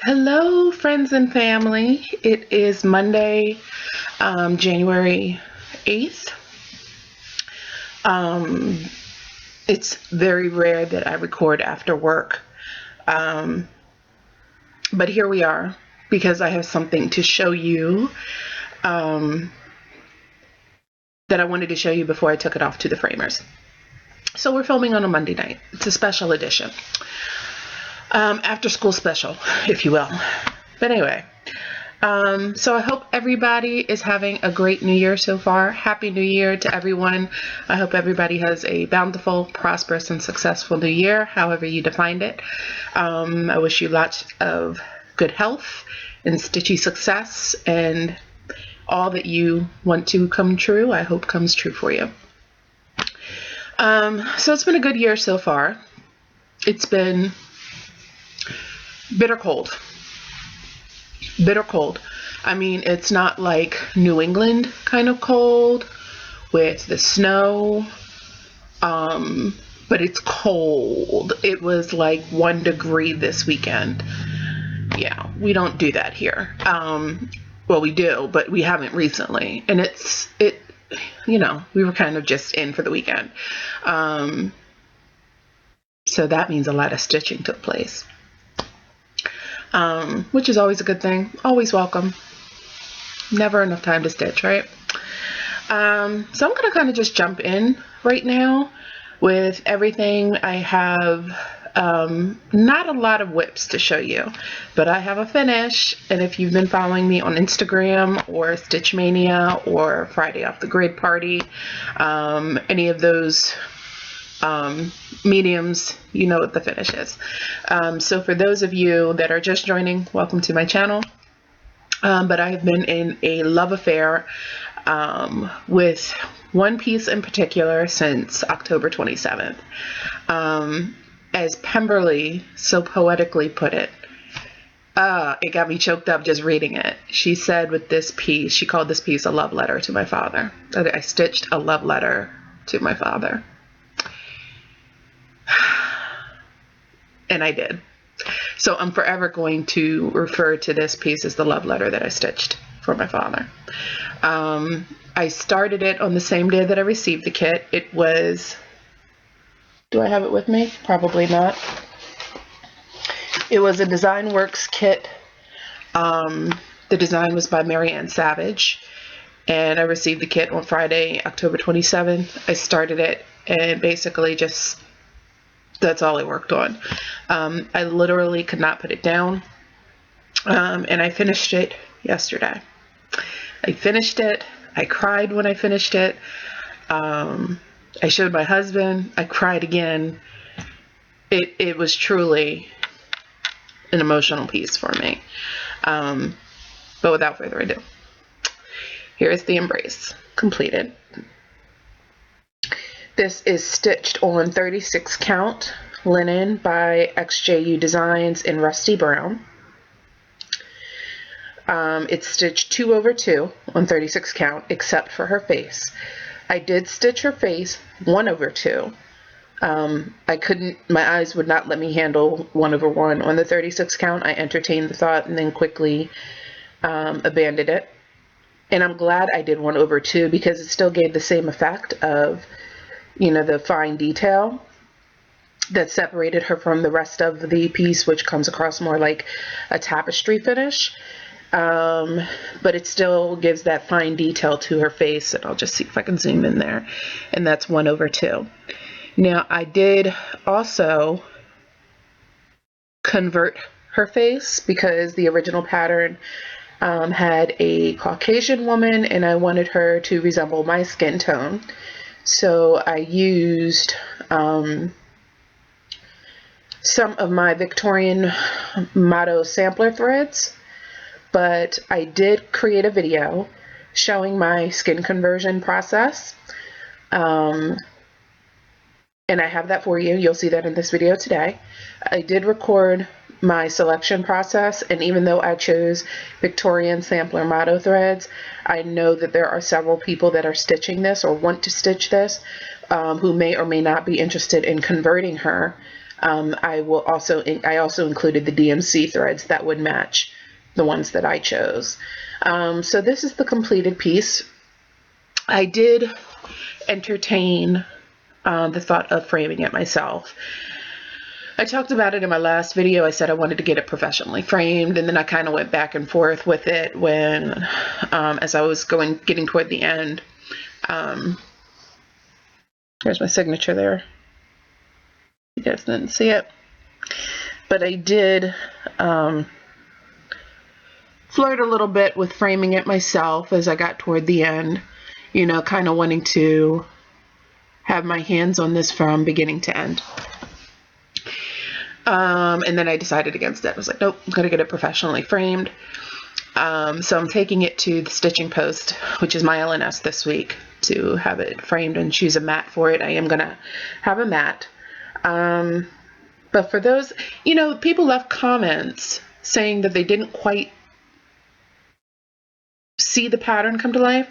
Hello, friends and family. It is Monday, January 8th. It's very rare that I record after work, but here we are because I have something to show you that I wanted to show you before I took it off to the framers. So we're filming on a Monday night. It's a special edition. After school special, if you will. But anyway, so I hope everybody is having a great New Year so far. Happy New Year to everyone. I hope everybody has a bountiful, prosperous, and successful New Year, however you defined it. I wish you lots of good health and stitchy success, and all that you want to come true, I hope comes true for you. So it's been a good year so far. It's been bitter cold. I mean, it's not like New England kind of cold with the snow, but it's cold. It was like 1 degree this weekend. Yeah, we don't do that here. Well, we do, but we haven't recently. And we were kind of just in for the weekend. So that means a lot of stitching took place. Which is always a good thing. Always welcome. Never enough time to stitch, right? So I'm going to kind of just jump in right now with everything. I have not a lot of WIPs to show you, but I have a finish. And if you've been following me on Instagram or Stitch Mania or Friday Off the Grid Party, any of those mediums, you know what the finish is. So for those of you that are just joining, welcome to my channel. But I have been in a love affair with one piece in particular since October 27th. As Pemberley so poetically put it, it got me choked up just reading it. She said with this piece, she called this piece a love letter to my father. I stitched a love letter to my father. And I did. So I'm forever going to refer to this piece as the love letter that I stitched for my father. I started it on the same day that I received the kit. It was, do I have it with me? Probably not. It was a Design Works kit. The design was by Mary Ann Savage, and I received the kit on Friday, October 27th. I started it and basically just, that's all I worked on. I literally could not put it down. And I finished it yesterday. I finished it. I cried when I finished it. I showed my husband. I cried again. It was truly an emotional piece for me. But without further ado, here is the embrace completed. This is stitched on 36 count linen by XJUDesign in Rusty Brown. It's stitched 2/2 on 36 count, except for her face. I did stitch her face 1/2. I couldn't, my eyes would not let me handle 1/1 on the 36 count. I entertained the thought and then quickly abandoned it. And I'm glad I did 1/2 because it still gave the same effect of, you know, the fine detail that separated her from the rest of the piece, which comes across more like a tapestry finish. But it still gives that fine detail to her face, and I'll just see if I can zoom in there, and that's 1/2. Now I did also convert her face because the original pattern had a Caucasian woman and I wanted her to resemble my skin tone. So I used some of my Victorian motto sampler threads, but I did create a video showing my skin conversion process. And I have that for you. You'll see that in this video today. I did record my selection process, and even though I chose Victorian sampler motto threads, I know that there are several people that are stitching this or want to stitch this who may or may not be interested in converting her I also included the DMC threads that would match the ones that I chose. So this is the completed piece. I did entertain the thought of framing it myself. I talked about it in my last video. I said I wanted to get it professionally framed, and then I kind of went back and forth with it when, as I was getting toward the end. There's my signature there. You guys didn't see it, but I did flirt a little bit with framing it myself as I got toward the end, you know, kind of wanting to have my hands on this from beginning to end. And then I decided against it. I was like, nope, I'm going to get it professionally framed. So I'm taking it to the stitching post, which is my LNS this week, to have it framed and choose a mat for it. I am going to have a mat. But for those, you know, people left comments saying that they didn't quite see the pattern come to life.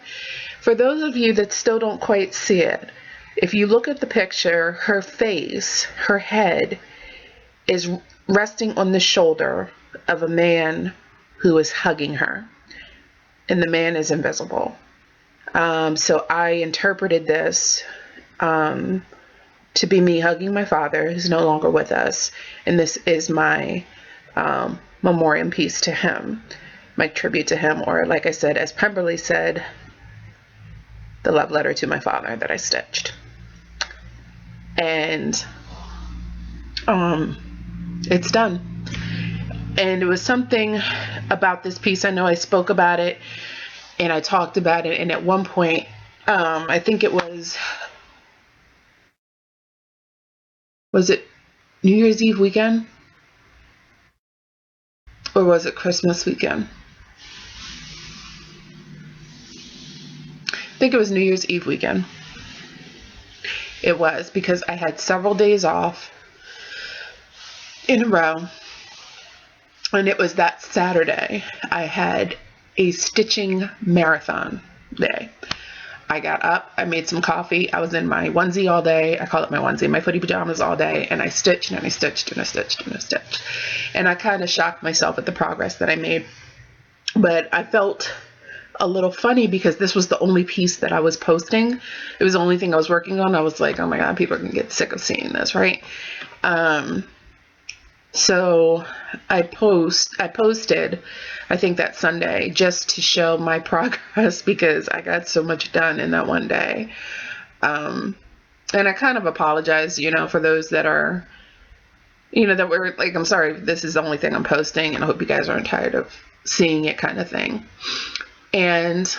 For those of you that still don't quite see it, if you look at the picture, her face, her head is resting on the shoulder of a man who is hugging her, and the man is invisible. So I interpreted this to be me hugging my father, who's no longer with us, and this is my memoriam piece to him, my tribute to him, or like I said, as Pemberley said, the love letter to my father that I stitched. And it's done. And it was something about this piece, I know I spoke about it and I talked about it, and at one point, I think it was it New Year's Eve weekend? Or was it Christmas weekend? I think it was New Year's Eve weekend. It was, because I had several days off in a row, and it was that Saturday I had a stitching marathon day. I got up, I made some coffee, I was in my onesie all day, I call it my onesie, my footy pajamas all day, and I stitched and I stitched and I stitched and I stitched. And I kind of shocked myself at the progress that I made. But I felt a little funny because this was the only piece that I was posting. It was the only thing I was working on. I was like, oh my God, people are gonna get sick of seeing this, right? So I posted, I think that Sunday, just to show my progress because I got so much done in that one day. And I kind of apologize, you know, for those that are, you know, that were like, I'm sorry, this is the only thing I'm posting, and I hope you guys aren't tired of seeing it, kind of thing. And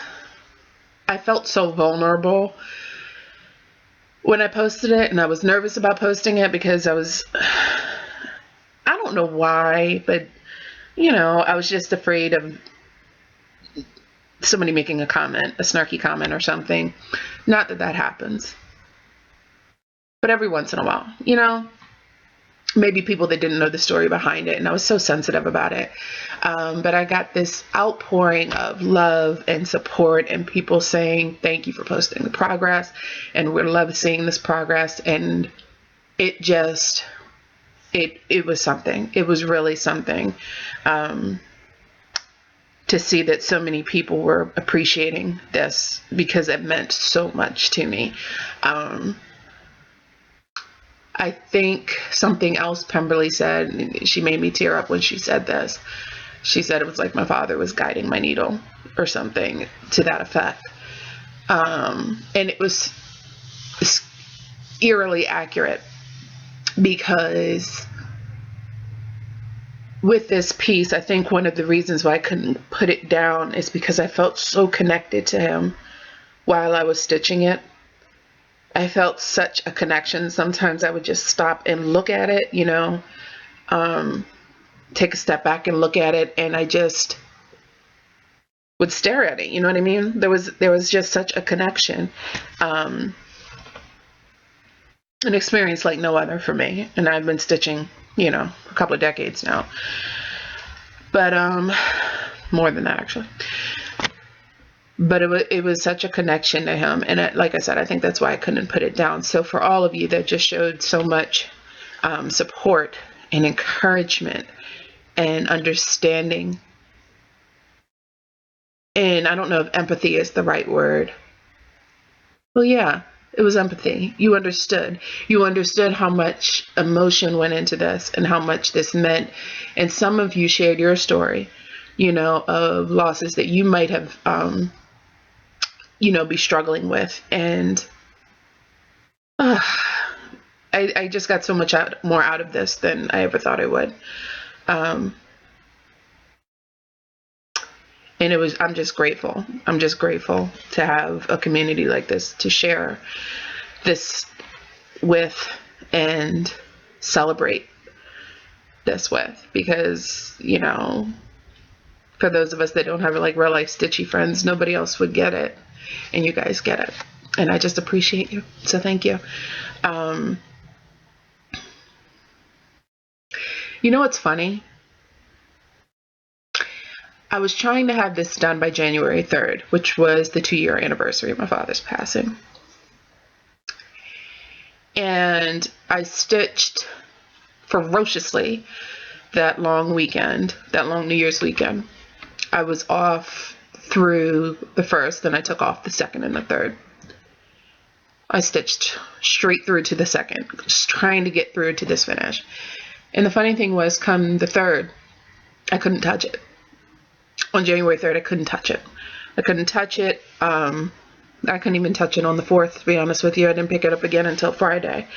I felt so vulnerable when I posted it, and I was nervous about posting it because I don't know why, but, you know, I was just afraid of somebody making a comment, a snarky comment or something. Not that that happens, but every once in a while, you know, maybe people that didn't know the story behind it, and I was so sensitive about it. But I got this outpouring of love and support, and people saying, thank you for posting the progress, and we love seeing this progress. And it just, it was something. It was really something to see that so many people were appreciating this, because it meant so much to me. I think something else Pemberley said, she made me tear up when she said this. She said it was like my father was guiding my needle or something to that effect. And it was eerily accurate, because with this piece, I think one of the reasons why I couldn't put it down is because I felt so connected to him while I was stitching it. I felt such a connection. Sometimes I would just stop and look at it, you know, take a step back and look at it, and I just would stare at it. You know what I mean? There was just such a connection, an experience like no other for me. And I've been stitching, you know, a couple of decades now, but more than that actually. But it was such a connection to him. And like I said, I think that's why I couldn't put it down. So for all of you that just showed so much support and encouragement and understanding. And I don't know if empathy is the right word. Well, yeah, it was empathy. You understood. You understood how much emotion went into this and how much this meant. And some of you shared your story, of losses that you might have, be struggling with. And I just got so much more out of this than I ever thought I would. And I'm just grateful. I'm just grateful to have a community like this to share this with and celebrate this with, because, for those of us that don't have like real life stitchy friends, nobody else would get it. And you guys get it. And I just appreciate you. So thank you. You know what's funny? I was trying to have this done by January 3rd, which was the 2-year anniversary of my father's passing. And I stitched ferociously that long weekend, that long New Year's weekend. I was off through the 1st, then I took off the 2nd and the 3rd. I stitched straight through to the 2nd, just trying to get through to this finish. And the funny thing was, come the 3rd, I couldn't touch it. On January 3rd, I couldn't touch it. I couldn't touch it. I couldn't even touch it on the 4th, to be honest with you. I didn't pick it up again until Friday.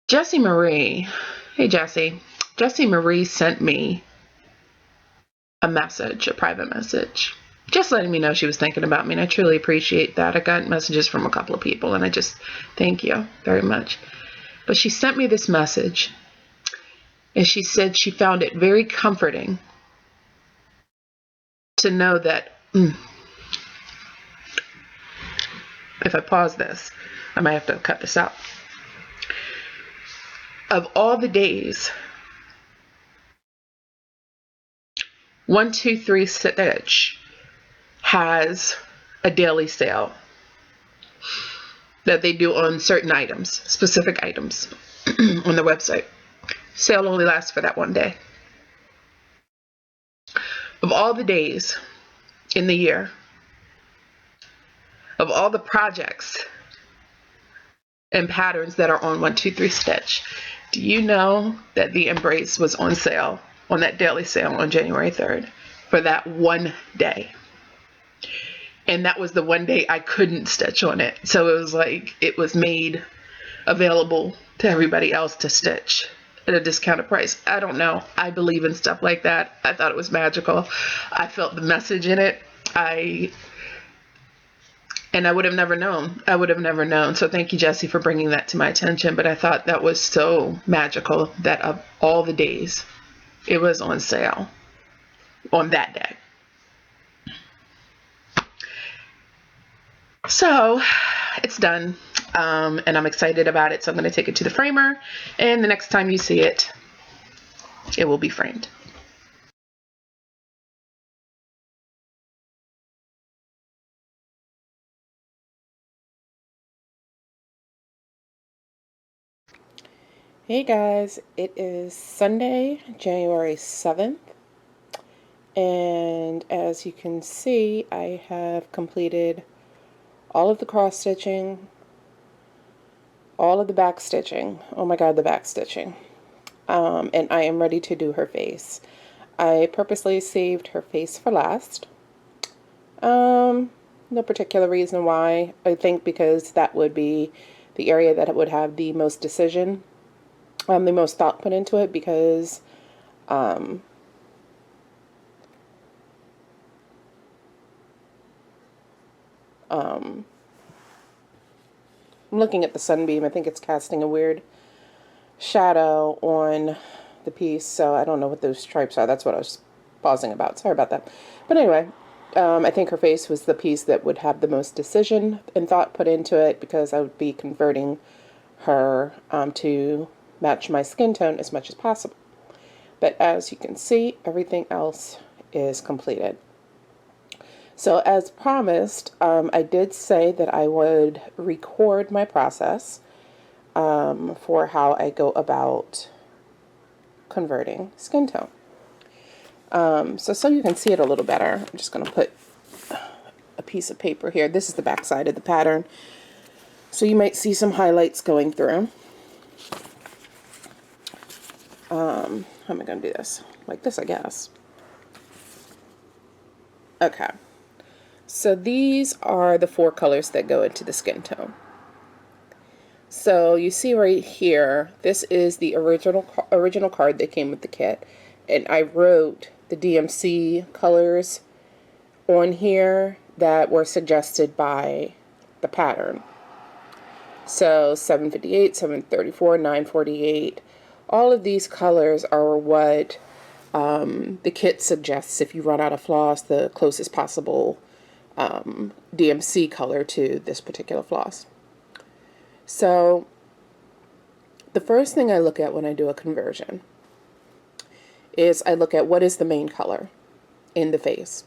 Jessie Marie, hey Jessie. Jessie Marie sent me a message, a private message, just letting me know she was thinking about me, and I truly appreciate that. I got messages from a couple of people, and I just thank you very much. But she sent me this message, and she said she found it very comforting to know that, if I pause this, I might have to cut this out. Of all the days, 123 Stitch has a daily sale that they do on certain items, specific items on the website. Sale only lasts for that one day. Of all the days in the year, of all the projects and patterns that are on 123 Stitch, do you know that the Embrace was on sale, on that daily sale on January 3rd for that one day? And that was the one day I couldn't stitch on it. So it was like it was made available to everybody else to stitch at a discounted price. I don't know. I believe in stuff like that. I thought it was magical. I felt the message in it. And I would have never known. I would have never known. So thank you, Jessie, for bringing that to my attention. But I thought that was so magical that of all the days, it was on sale on that day. So it's done. And I'm excited about it. So I'm going to take it to the framer. And the next time you see it, it will be framed. Hey guys, it is Sunday, January 7th, and as you can see, I have completed all of the cross stitching, all of the back stitching. Oh my god, the back stitching. And I am ready to do her face. I purposely saved her face for last. No particular reason why. I think because that would be the area that it would have the most decision, the most thought put into it, because I'm looking at the sunbeam. I think it's casting a weird shadow on the piece, so I don't know what those stripes are. That's what I was pausing about. Sorry about that. But anyway, I think her face was the piece that would have the most decision and thought put into it, because I would be converting her to match my skin tone as much as possible. But as you can see, everything else is completed. So as promised, I did say that I would record my process for how I go about converting skin tone. So you can see it a little better, I'm just going to put a piece of paper here. This is the back side of the pattern. So you might see some highlights going through. How am I going to do this? Like this, I guess. Okay. So these are the 4 colors that go into the skin tone. So you see right here, this is the original card that came with the kit. And I wrote the DMC colors on here that were suggested by the pattern. So 758, 734, 948, all of these colors are what the kit suggests if you run out of floss, the closest possible DMC color to this particular floss. So the first thing I look at when I do a conversion is I look at what is the main color in the face.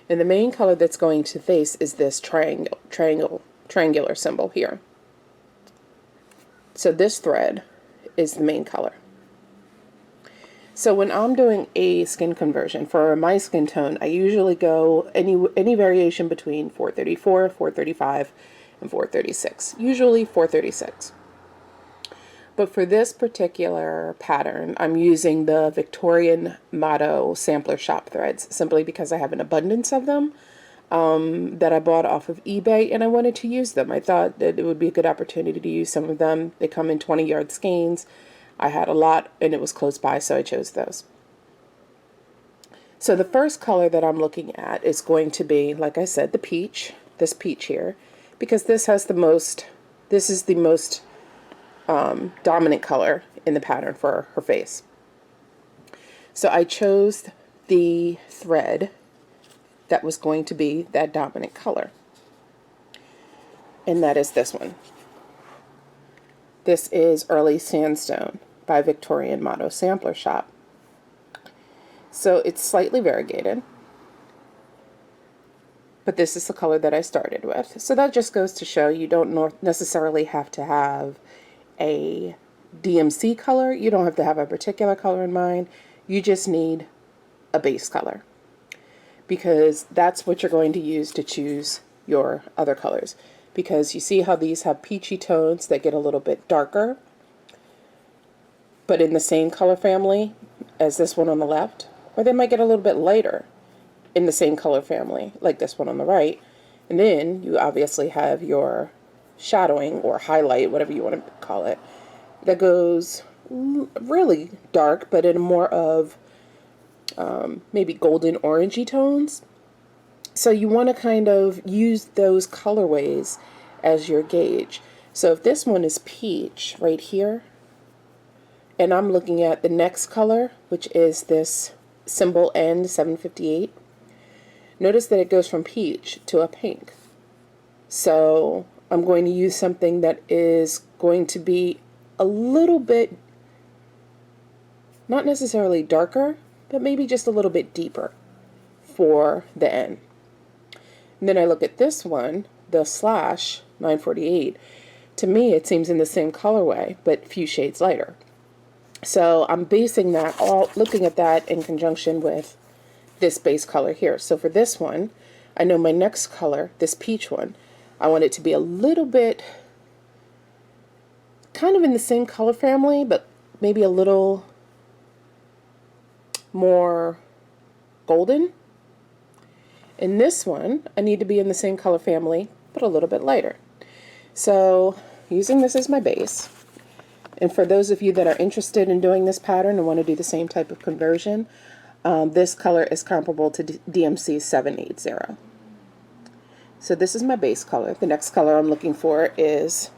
And the main color that's going to face is this triangular symbol here. So this thread is the main color. So when I'm doing a skin conversion for my skin tone, I usually go any variation between 434, 435, and 436. Usually 436. But for this particular pattern, I'm using the Victorian Motto sampler shop threads simply because I have an abundance of them that I bought off of eBay, and I wanted to use them. I thought that it would be a good opportunity to use some of them. They come in 20-yard skeins. I had a lot and it was close by, so I chose those. So the first color that I'm looking at is going to be, like I said, the peach, this peach here, because this is the most dominant color in the pattern for her face. So I chose the thread that was going to be that dominant color, and that is this one. This is Early Sandstone by Victorian Motto Sampler Shop. So it's slightly variegated, but this is the color that I started with. So that just goes to show you don't necessarily have to have a DMC color. You don't have to have a particular color in mind. You just need a base color, because that's what you're going to use to choose your other colors. Because you see how these have peachy tones that get a little bit darker, but in the same color family as this one on the left, or they might get a little bit lighter in the same color family like this one on the right. And then you obviously have your shadowing or highlight, whatever you want to call it, that goes really dark, but in more of maybe golden orangey tones. So you want to kind of use those colorways as your gauge. So if this one is peach right here, and I'm looking at the next color, which is this symbol N 758, notice that it goes from peach to a pink. So I'm going to use something that is going to be a little bit, not necessarily darker, but maybe just a little bit deeper for the N. And then I look at this one, the slash 948. To me, it seems in the same colorway, but a few shades lighter. So I'm basing that all, looking at that in conjunction with this base color here. So for this one, I know my next color, this peach one, I want it to be a little bit kind of in the same color family, but maybe a little more golden. In this one, I need to be in the same color family, but a little bit lighter. So using this as my base, and for those of you that are interested in doing this pattern and want to do the same type of conversion, this color is comparable to DMC 780. So this is my base color. The next color I'm looking for is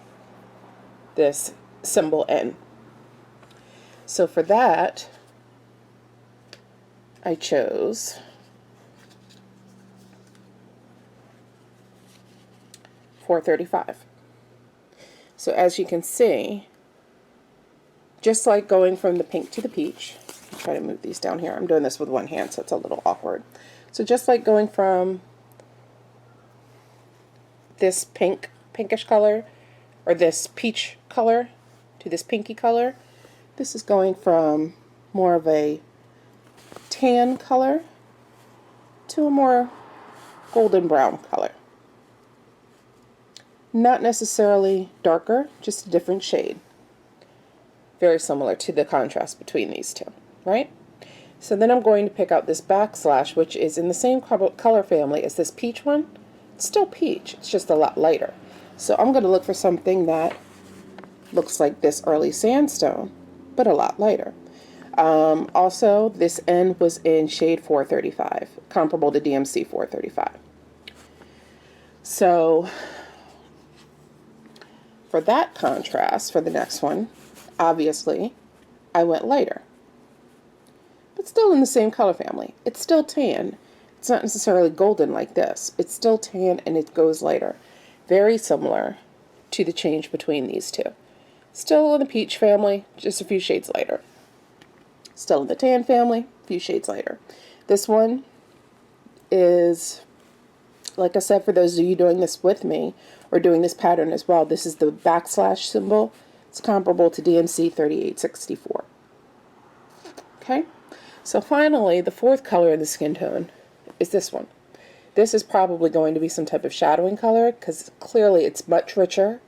this symbol N. So for that, I chose $4.35. So as you can see, just like going from the pink to the peach, I'll try to move these down here. I'm doing this with one hand, so it's a little awkward. So just like going from this pinkish color, or this peach color, to this pinky color. This is going from more of a tan color to a more golden brown color. Not necessarily darker, just a different shade. Very similar to the contrast between these two, right? So then I'm going to pick out this backslash, which is in the same color family as this peach one. It's still peach, it's just a lot lighter. So I'm going to look for something that looks like this early sandstone, but a lot lighter. Also, this N was in shade 435, comparable to DMC 435. So for that contrast, for the next one, obviously, I went lighter. But still in the same color family. It's still tan. It's not necessarily golden like this. It's still tan and it goes lighter. Very similar to the change between these two. Still in the peach family, just a few shades lighter. Still in the tan family, a few shades lighter. This one is, like I said, for those of you doing this with me, or doing this pattern as well, this is the backslash symbol. It's comparable to DMC 3864. Okay, so finally, the fourth color in the skin tone is this one. This is probably going to be some type of shadowing color, because clearly it's much richer,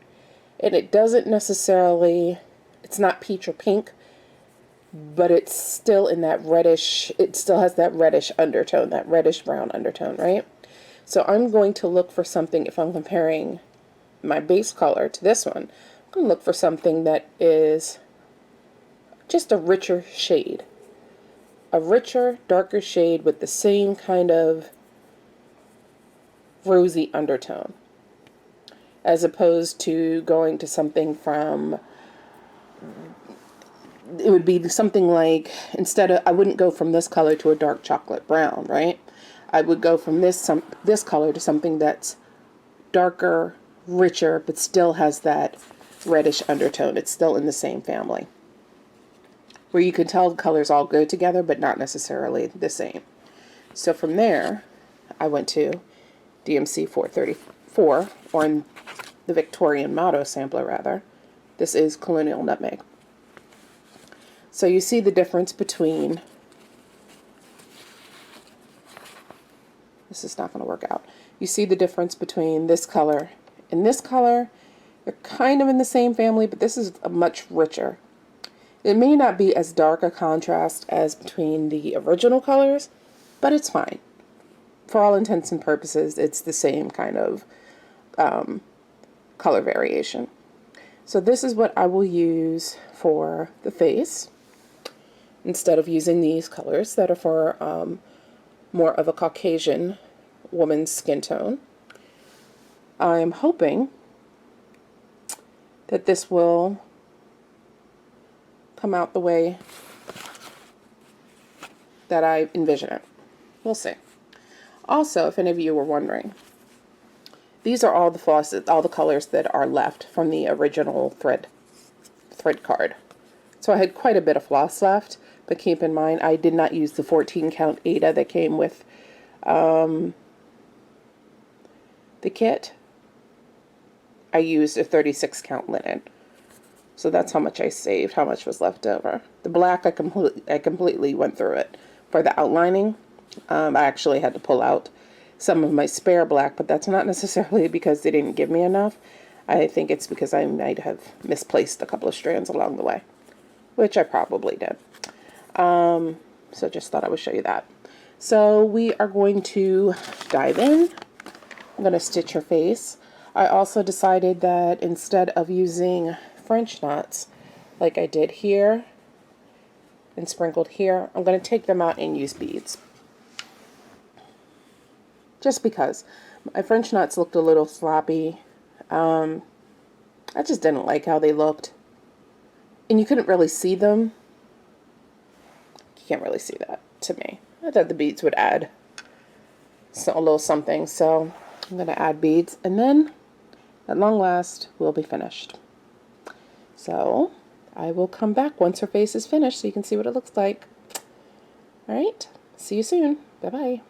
and it doesn't necessarily, it's not peach or pink, but it's still in that reddish, it still has that reddish undertone, that reddish brown undertone, right? So I'm going to look for something, if I'm comparing my base color to this one, I'm going to look for something that is just a richer shade. A richer, darker shade with the same kind of rosy undertone. As opposed to going to something from, it would be something like, instead of, I wouldn't go from this color to a dark chocolate brown, right? I would go from this color to something that's darker, richer, but still has that reddish undertone. It's still in the same family. Where you can tell the colors all go together, but not necessarily the same. So from there, I went to DMC 434, or in the Victorian Motto sampler rather. This is Colonial Nutmeg. So you see the difference between, this is not going to work out. You see the difference between this color and this color. They're kind of in the same family, but this is a much richer. It may not be as dark a contrast as between the original colors, but it's fine. For all intents and purposes, it's the same kind of color variation. So this is what I will use for the face, instead of using these colors that are for more of a Caucasian woman's skin tone. I'm hoping that this will come out the way that I envision it. We'll see. Also, if any of you were wondering, these are all the flosses, all the colors that are left from the original thread card. So I had quite a bit of floss left, but keep in mind I did not use the 14 count Ada that came with the kit. I used a 36 count linen. So that's how much I saved, how much was left over. The black, I completely went through it. For the outlining, I actually had to pull out some of my spare black, but that's not necessarily because they didn't give me enough. I think it's because I might have misplaced a couple of strands along the way, which I probably did. So just thought I would show you that. So we are going to dive in. I'm going to stitch her face. I also decided that instead of using French knots like I did here and sprinkled here, I'm going to take them out and use beads. Just because my French knots looked a little sloppy. I just didn't like how they looked. And you couldn't really see them. You can't really see that to me. I thought the beads would add a little something, so I'm going to add beads, and then at long last we'll be finished. So I will come back once her face is finished so you can see what it looks like. Alright, see you soon. Bye-bye.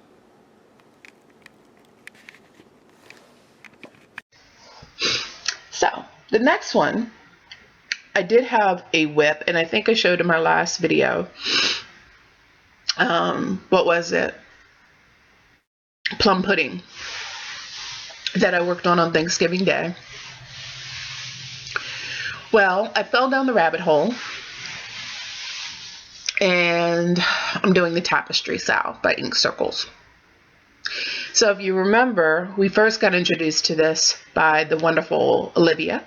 So the next one I did have a WIP, and I think I showed in my last video. What was it? Plum pudding that I worked on Thanksgiving Day. Well, I fell down the rabbit hole, and I'm doing the Tapestry Sal by Ink Circles. So if you remember, we first got introduced to this by the wonderful Olivia,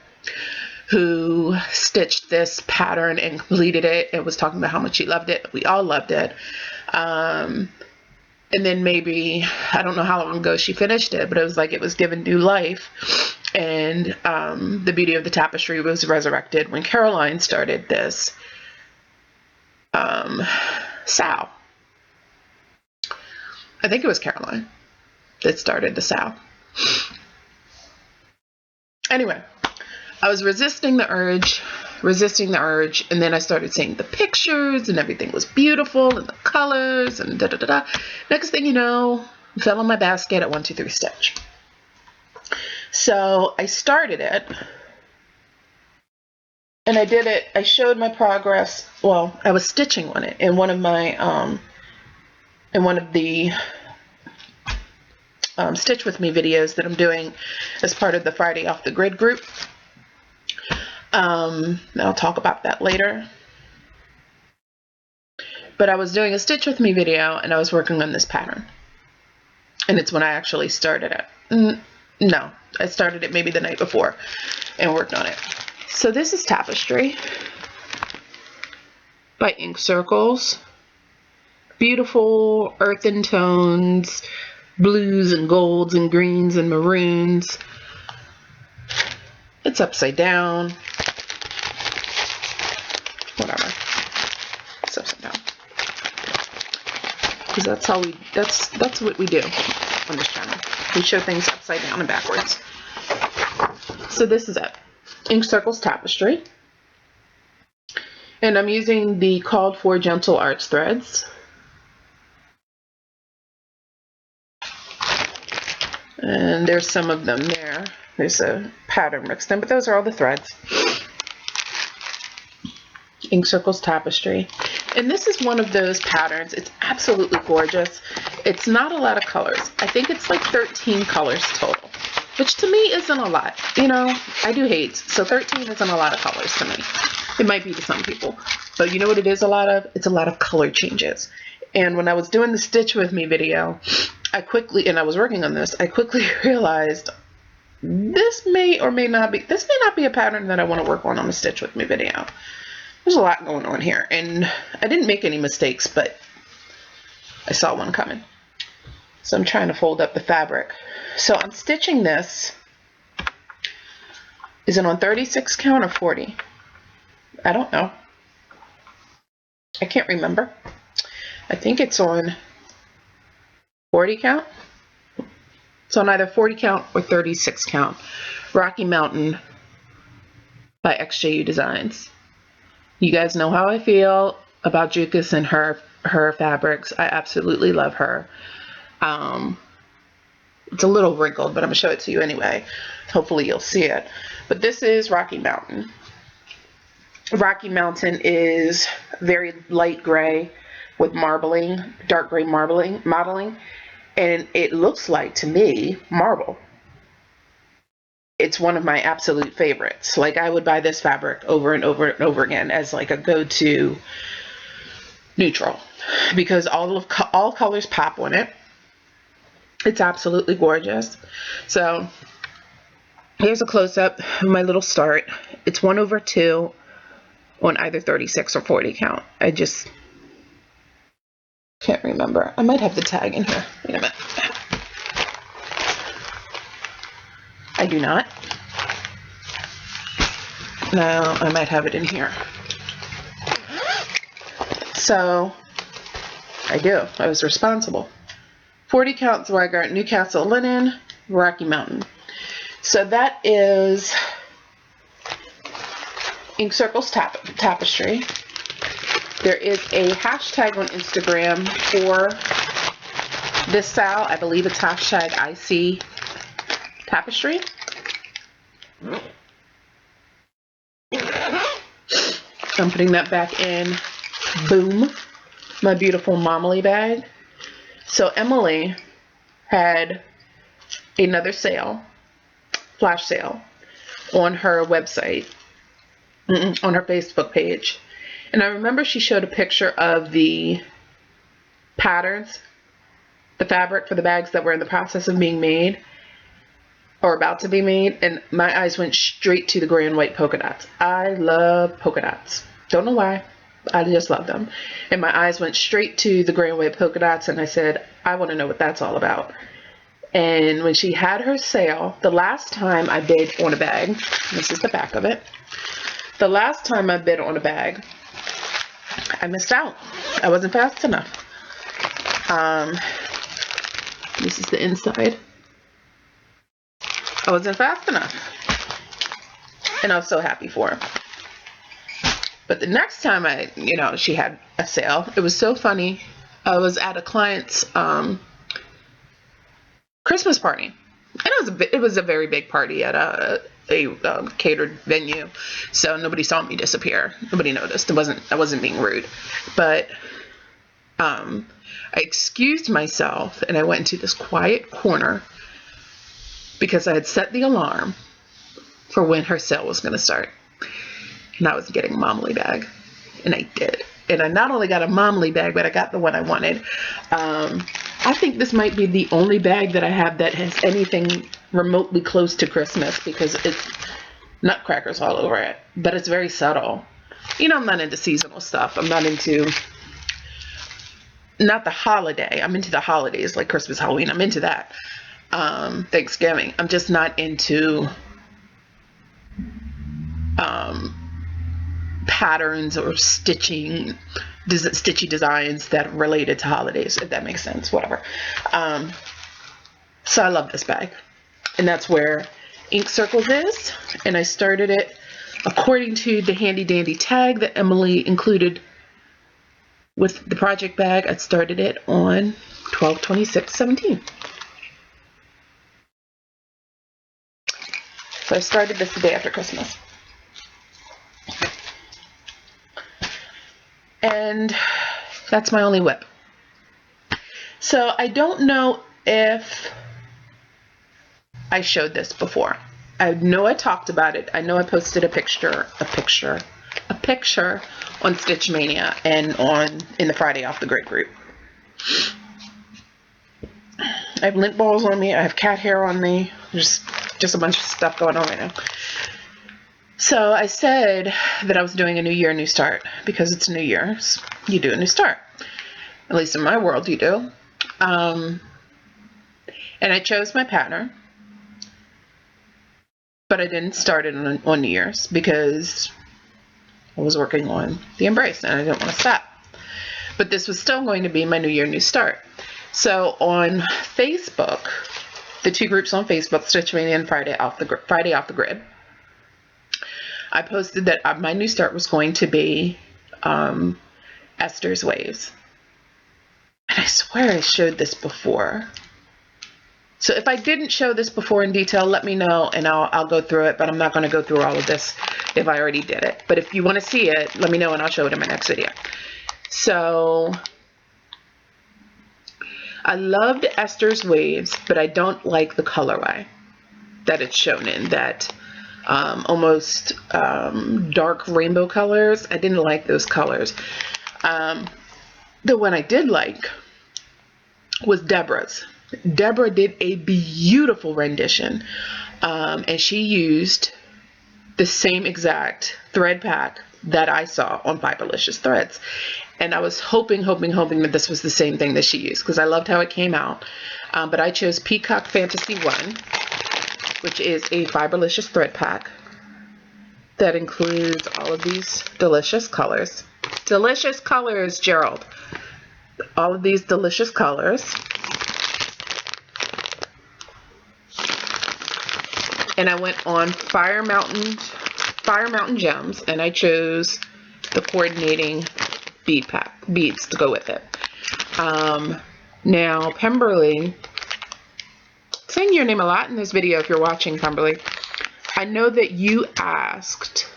who stitched this pattern and completed it and was talking about how much she loved it. We all loved it. And then maybe, I don't know how long ago she finished it, but it was like it was given new life. And the beauty of the tapestry was resurrected when Caroline started this Sal. I think it was Caroline that started the Sal. Anyway, I was resisting the urge, and then I started seeing the pictures, and everything was beautiful, and the colors, and da-da-da-da. Next thing you know, I fell in my basket at 1, 2, 3 Stitch. So I started it, and I did it. I showed my progress. Well, I was stitching on it in one of my, in one of the Stitch With Me videos that I'm doing as part of the Friday Off the Grid group. I'll talk about that later. But I was doing a Stitch With Me video, and I was working on this pattern. And it's when I actually started it. No, I started it maybe the night before and worked on it. So this is Tapestry by Ink Circles. Beautiful earthen tones, blues and golds and greens and maroons. It's upside down. Whatever. It's upside down. Because that's how that's what we do on this channel. We show things upside down and backwards. So this is it. Ink Circles Tapestry. And I'm using the called for gentle arch threads. And there's some of them there. There's a pattern mixed in, but those are all the threads. Ink Circles Tapestry. And this is one of those patterns. It's absolutely gorgeous. It's not a lot of colors. I think it's like 13 colors total, which to me isn't a lot. You know, I do hate, so 13 isn't a lot of colors to me. It might be to some people, but you know what it is a lot of? It's a lot of color changes. And when I was doing the Stitch With Me video, and I was working on this, I quickly realized this may not be a pattern that I want to work on a Stitch With Me video. There's a lot going on here, and I didn't make any mistakes, but I saw one coming. So I'm trying to fold up the fabric. So I'm stitching this. Is it on 36 count or 40? I don't know. I can't remember. I think it's on 40 count. It's on either 40 count or 36 count. Rocky Mountain by XJUDesigns. You guys know how I feel about Jukas and her fabrics. I absolutely love her. It's a little wrinkled, but I'm gonna show it to you anyway. Hopefully you'll see it. But this is Rocky Mountain. Rocky Mountain is very light gray with marbling, dark gray modeling, and it looks like to me marble. It's one of my absolute favorites. Like, I would buy this fabric over and over and over again as like a go-to neutral, because all colors pop on it. It's absolutely gorgeous. So here's a close-up of my little start. It's 1/2 on either 36 or 40 count. I just can't remember. I might have the tag in here. Wait a minute. I do not. No, I might have it in here. So I do. I was responsible. 40 count Zweigart Newcastle linen, Rocky Mountain. So that is Ink Circles Tapestry. There is a hashtag on Instagram for this style. I believe it's hashtag IC Tapestry. I'm putting that back in. Boom. My beautiful Momly bag. So Emily had another sale, flash sale, on her website, on her Facebook page. And I remember she showed a picture of the patterns, the fabric for the bags that were in the process of being made or about to be made, and my eyes went straight to the gray and white polka dots. I love polka dots. Don't know why. I just love them. And my eyes went straight to the gray and white polka dots, and I said, I want to know what that's all about. And when she had her sale, the last time I bid on a bag, this is the back of it. The last time I bid on a bag, I missed out. I wasn't fast enough. This is the inside. I wasn't fast enough. And I was so happy for her. But the next time she had a sale, it was so funny. I was at a client's Christmas party. And it was a very big party at a catered venue. So nobody saw me disappear. Nobody noticed. I wasn't being rude. But I excused myself and I went into this quiet corner because I had set the alarm for when her sale was going to start. And I was getting a Momly bag. And I did. And I not only got a Momly bag, but I got the one I wanted. I think this might be the only bag that I have that has anything remotely close to Christmas because it's nutcrackers all over it. But it's very subtle. I'm not into seasonal stuff. I'm not into... Not the holiday. I'm into the holidays like Christmas, Halloween. I'm into that. Thanksgiving. I'm just not into patterns or stitchy designs that are related to holidays, if that makes sense. Whatever. So I love this bag. And that's where Ink Circles is. And I started it according to the handy dandy tag that Emily included with the project bag. I started it on 12/26/17. So I started this the day after Christmas. And that's my only WIP. So I don't know if I showed this before. I know I talked about it. I know I posted a picture on Stitch Mania and in the Friday Off the Grid group. I have lint balls on me. I have cat hair on me. Just a bunch of stuff going on right now. So I said that I was doing a new year, new start, because it's New Year's. You do a new start. At least in my world, you do. And I chose my pattern, but I didn't start it on New Year's because I was working on the embrace and I didn't want to stop. But this was still going to be my New Year, new start. So on Facebook, the two groups on Facebook, Stitch Mania and Friday Off the Grid, I posted that my new start was going to be Esther's Waves. And I swear I showed this before. So if I didn't show this before in detail, let me know and I'll go through it, but I'm not going to go through all of this if I already did it. But if you want to see it, let me know and I'll show it in my next video. So I loved Esther's Waves, but I don't like the colorway that it's shown in, that almost dark rainbow colors. I didn't like those colors. The one I did like was Deborah's. Deborah did a beautiful rendition, and she used the same exact thread pack that I saw on Fiberlicious Threads. And I was hoping that this was the same thing that she used, because I loved how it came out. But I chose Peacock Fantasy 1, which is a Fiberlicious thread pack that includes all of these delicious colors. Delicious colors, Gerald. All of these delicious colors. And I went on Fire Mountain Gems, and I chose the coordinating beads to go with it. Now, Pemberley, saying your name a lot in this video if you're watching, Pemberley. I know that you asked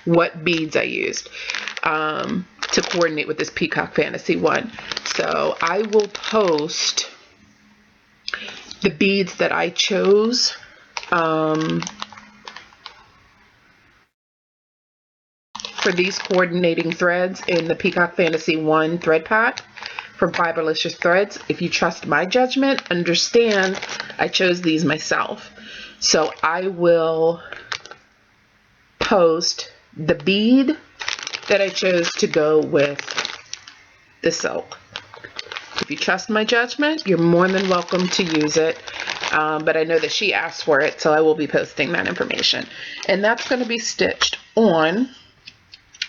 what beads I used to coordinate with this Peacock Fantasy one. So I will post the beads that I chose for these coordinating threads in the Peacock Fantasy 1 thread pack from Fiberlicious Threads. If you trust my judgment, understand I chose these myself. So I will post the bead that I chose to go with the silk. If you trust my judgment, you're more than welcome to use it. But I know that she asked for it, so I will be posting that information. And that's going to be stitched on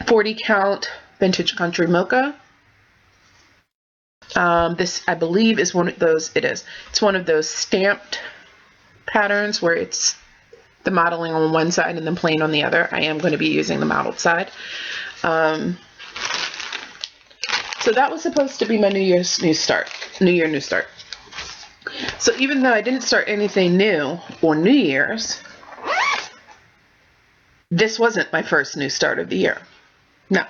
40 count Vintage Country Mocha. This, I believe, is one of those, it's one of those stamped patterns where it's the modeling on one side and then plain on the other. I am going to be using the modeled side. So that was supposed to be my New Year new start. So even though I didn't start anything new on New Year's, this wasn't my first new start of the year. No.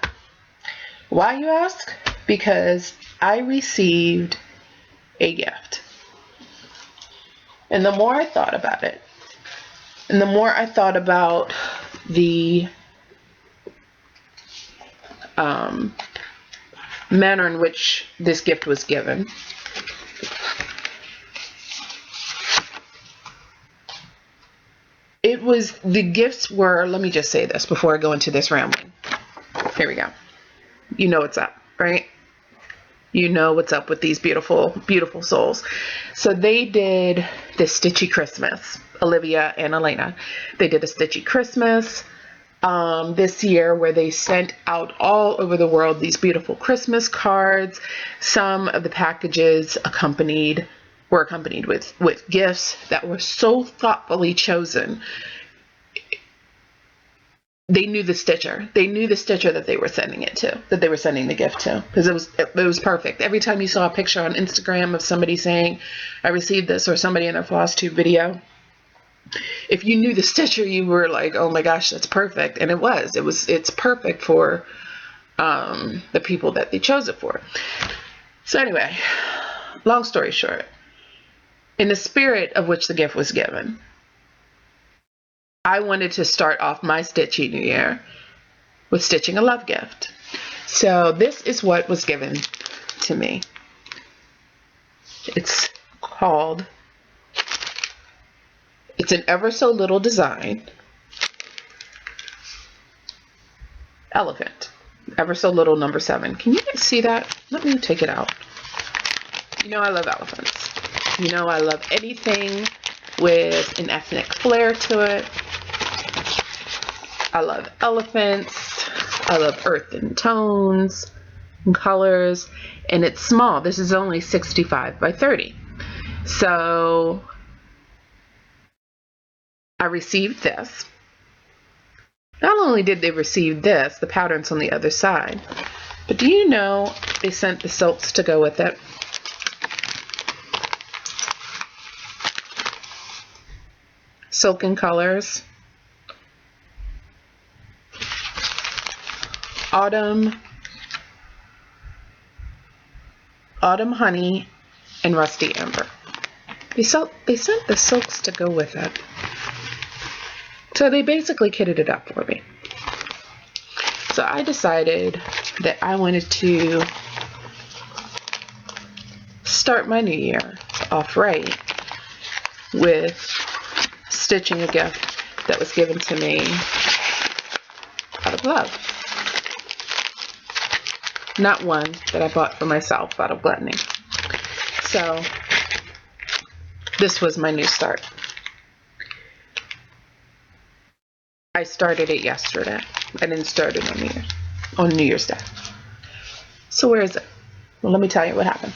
Why, you ask? Because I received a gift. And the more I thought about it, and the more I thought about the manner in which this gift was given, the gifts were, let me just say this before I go into this rambling. Here we go. You know what's up, right? You know what's up with these beautiful, beautiful souls. So they did this Stitchy Christmas, Olivia and Elena. They did a Stitchy Christmas this year where they sent out all over the world these beautiful Christmas cards. Some of the packages were accompanied with gifts that were so thoughtfully chosen. They knew the stitcher. They knew the stitcher that they were sending it to, that they were sending the gift to, because it was perfect. Every time you saw a picture on Instagram of somebody saying, I received this, or somebody in their floss tube video, if you knew the stitcher, you were like, oh my gosh, that's perfect. And it's perfect for the people that they chose it for. So anyway, long story short, in the spirit of which the gift was given, I wanted to start off my Stitchy New Year with stitching a love gift. So this is what was given to me. It's an ever so little design elephant. Ever so little number 7. Can you guys see that? Let me take it out. You know I love elephants. You know I love anything with an ethnic flair to it. I love elephants. I love earthen tones and colors. And it's small. This is only 65 by 30. So I received this. Not only did they receive this, the pattern's on the other side, but do you know they sent the silks to go with it? Silken colors. Autumn Honey, and Rusty Amber. They sent the silks to go with it. So they basically kitted it up for me. So I decided that I wanted to start my new year off right with stitching a gift that was given to me out of love. Not one that I bought for myself out of gluttony. So this was my new start. I started it yesterday. I didn't start it on New Year's Day. So where is it? Well, let me tell you what happened.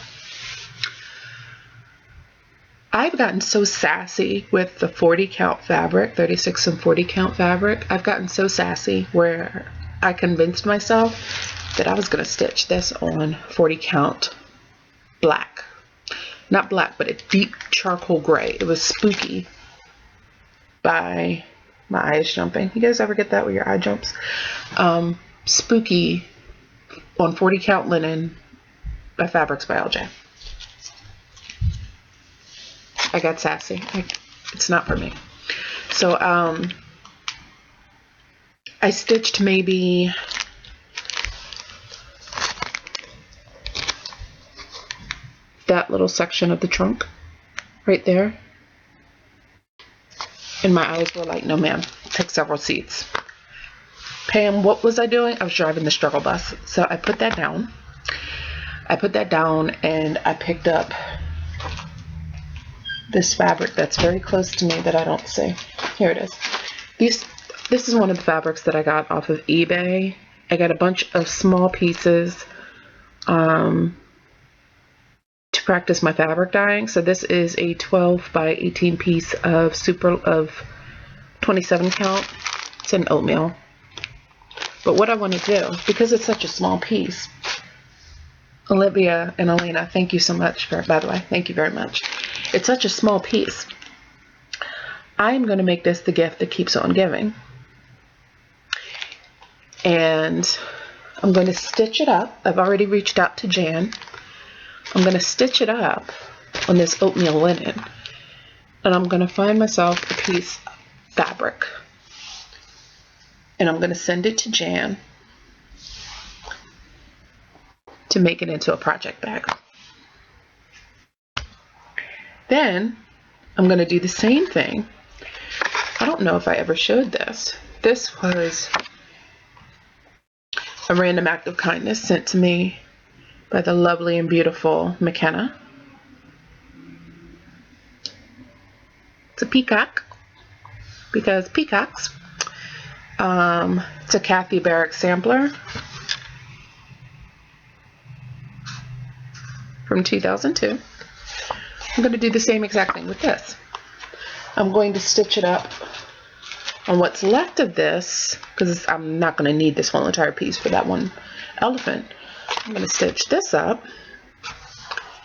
I've gotten so sassy with the 40 count fabric, 36 and 40 count fabric. I've gotten so sassy where I convinced myself that I was going to stitch this on 40 count black. Not black, but a deep charcoal gray. It was Spooky by My eye is jumping. You guys ever get that where your eye jumps? Spooky on 40 count linen by Fabrics by LJ. I got sassy. It's not for me. So I stitched maybe that little section of the trunk right there. And my eyes were like, no ma'am, take several seats. Pam, what was I doing? I was driving the struggle bus. So I put that down. And I picked up this fabric that's very close to me that I don't see. Here it is. This is one of the fabrics that I got off of eBay. I got a bunch of small pieces to practice my fabric dyeing. So this is a 12 by 18 piece of 27 count. It's an oatmeal. But what I want to do, because it's such a small piece, Olivia and Elena, thank you so much by the way, thank you very much. It's such a small piece. I'm going to make this the gift that keeps on giving. And I'm going to stitch it up. I've already reached out to Jan. I'm going to stitch it up on this oatmeal linen. And I'm going to find myself a piece of fabric. And I'm going to send it to Jan to make it into a project bag. Then I'm going to do the same thing. I don't know if I ever showed this. This was a random act of kindness sent to me by the lovely and beautiful McKenna. It's a peacock, because peacocks. It's a Kathy Barrick sampler from 2002. I'm going to do the same exact thing with this. I'm going to stitch it up on what's left of this, because I'm not going to need this whole entire piece for that one elephant. I'm going to stitch this up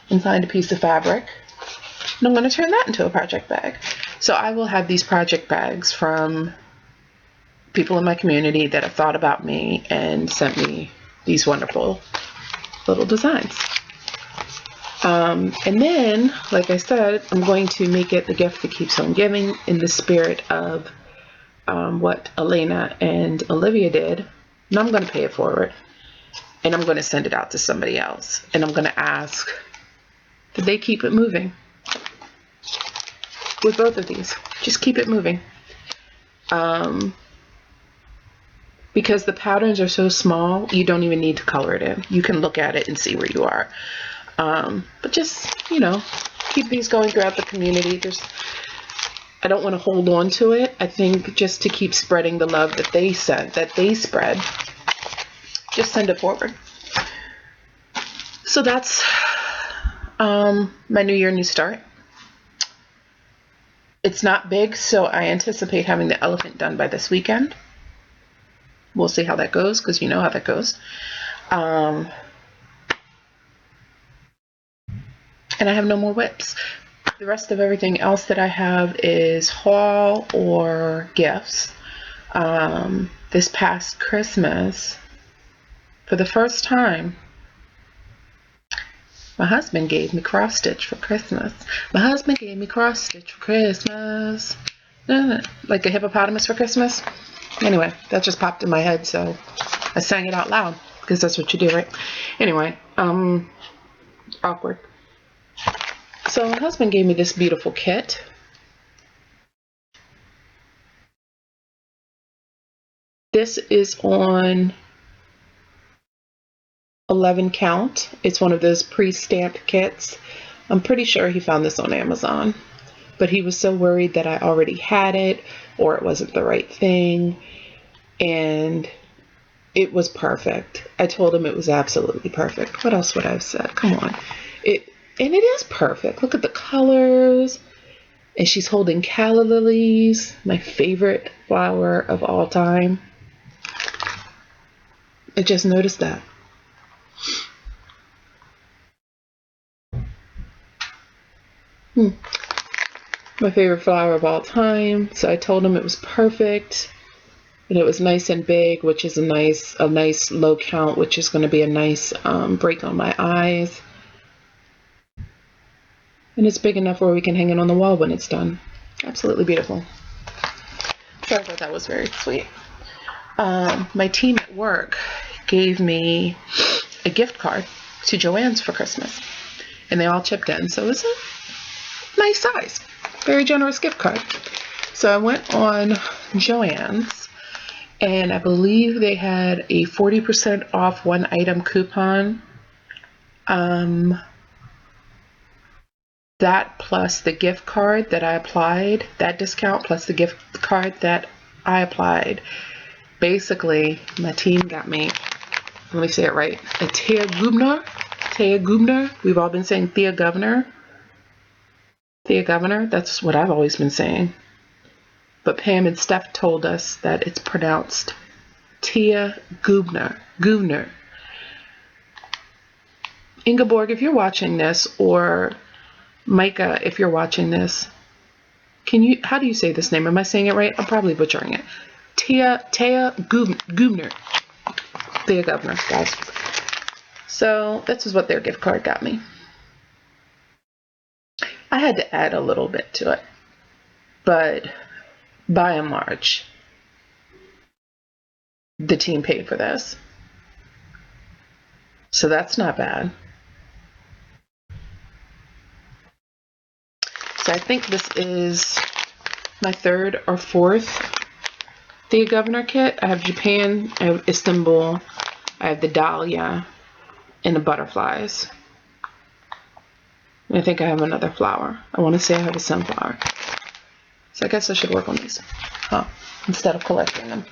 and find a piece of fabric, and I'm going to turn that into a project bag. So I will have these project bags from people in my community that have thought about me and sent me these wonderful little designs. And then, like I said, I'm going to make it the gift that keeps on giving in the spirit of what Elena and Olivia did. And I'm going to pay it forward. And I'm going to send it out to somebody else. And I'm going to ask that they keep it moving. With both of these. Just keep it moving. Because the patterns are so small, you don't even need to color it in. You can look at it and see where you are. But just, keep these going throughout the community. I don't want to hold on to it. I think just to keep spreading the love that they spread, just send it forward. So that's my New Year, New Start. It's not big, so I anticipate having the elephant done by this weekend. We'll see how that goes, because you know how that goes. And I have no more WIPs. The rest of everything else that I have is haul or gifts. This past Christmas, for the first time, my husband gave me cross stitch for Christmas. My husband gave me cross stitch for Christmas. Like a hippopotamus for Christmas. Anyway, that just popped in my head, so I sang it out loud, because that's what you do, right? Anyway, awkward. So my husband gave me this beautiful kit. This is on 11 count. It's one of those pre-stamped kits. I'm pretty sure he found this on Amazon, but he was so worried that I already had it or it wasn't the right thing, and it was perfect. I told him it was absolutely perfect. What else would I have said? Come on. And it is perfect. Look at the colors. And she's holding calla lilies, my favorite flower of all time. I just noticed that. My favorite flower of all time. So I told him it was perfect. And it was nice and big, which is a nice low count, which is going to be a nice break on my eyes. And it's big enough where we can hang it on the wall when it's done. Absolutely beautiful. So I thought that was very sweet. My team at work gave me a gift card to Joann's for Christmas. And they all chipped in. So it was a nice size. Very generous gift card. So I went on Joann's. And I believe they had a 40% off one item coupon. That plus the gift card that I applied, that discount plus the gift card that I applied. Basically, my team got me, let me say it right, a Thea Gubner. We've all been saying Thea Governor. That's what I've always been saying. But Pam and Steph told us that it's pronounced Thea Gubner. Ingeborg, if you're watching this, or Micah, if you're watching this, how do you say this name? Am I saying it right? I'm probably butchering it. Thea Gubner. Thea Governor, guys. So this is what their gift card got me. I had to add a little bit to it, but by and large, the team paid for this. So that's not bad. So I think this is my third or fourth Thea Governor kit. I have Japan, I have Istanbul, I have the Dahlia, and the butterflies. And I think I have another flower. I want to say I have a sunflower. So I guess I should work on these, instead of collecting them.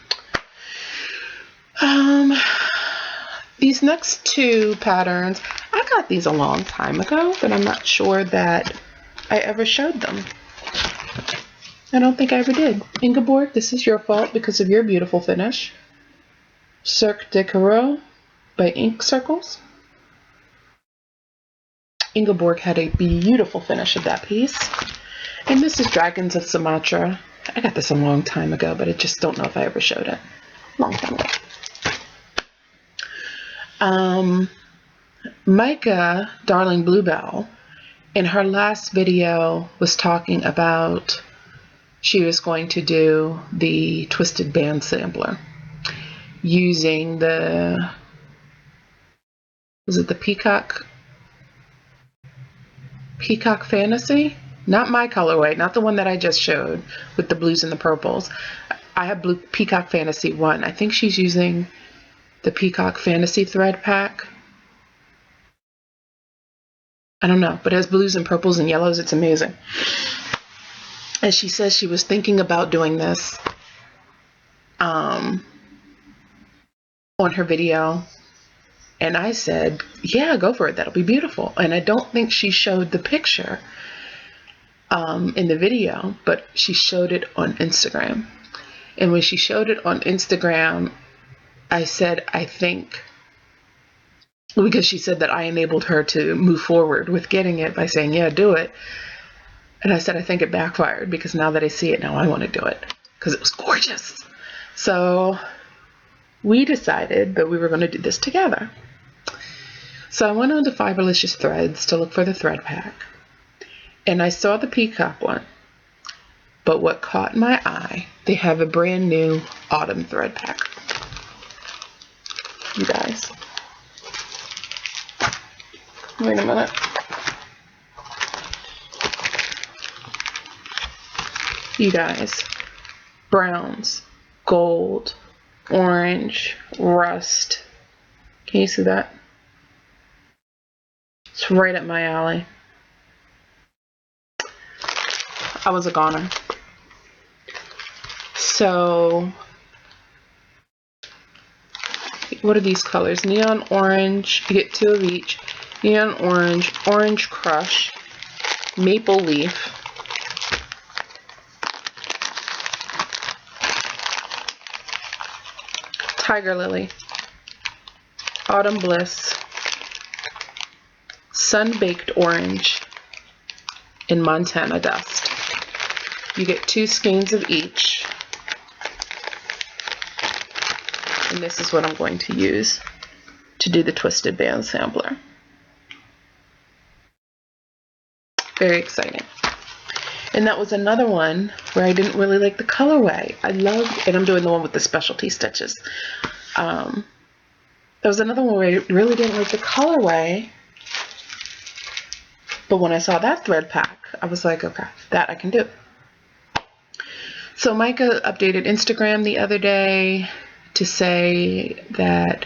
These next two patterns, I got these a long time ago, but I'm not sure that I ever showed them. I don't think I ever did. Ingeborg, this is your fault because of your beautiful finish. Cirque de Carreau by Ink Circles. Ingeborg had a beautiful finish of that piece. And this is Dragons of Sumatra. I got this a long time ago, but I just don't know if I ever showed it. Long time ago. Micah, Darling Bluebell, in her last video was talking about she was going to do the twisted band sampler using the, was it the Peacock Fantasy? Not my colorway, not the one that I just showed with the blues and the purples. I have blue Peacock Fantasy 1. I think she's using the Peacock Fantasy thread pack. I don't know, but it has blues and purples and yellows. It's amazing. And she says she was thinking about doing this on her video. And I said, yeah, go for it. That'll be beautiful. And I don't think she showed the picture in the video, but she showed it on Instagram. And when she showed it on Instagram, I said, I think, because she said that I enabled her to move forward with getting it by saying, yeah, do it. And I said, I think it backfired because now that I see it, now I want to do it because it was gorgeous. So we decided that we were going to do this together. So I went on to Fiberlicious Threads to look for the thread pack. And I saw the Peacock one. But what caught my eye, they have a brand new autumn thread pack. You guys. Wait a minute. You guys. Browns, gold, orange, rust. Can you see that? It's right up my alley. I was a goner. So, what are these colors? Neon orange, you get 2 of each. Neon orange, orange crush, maple leaf, tiger lily, autumn bliss, sun baked orange, and Montana dust. You get 2 skeins of each. And this is what I'm going to use to do the twisted band sampler. Very exciting. And that was another one where I didn't really like the colorway. I loved, and I'm doing the one with the specialty stitches. There was another one where I really didn't like the colorway. But when I saw that thread pack, I was like, okay, that I can do. So Micah updated Instagram the other day to say that,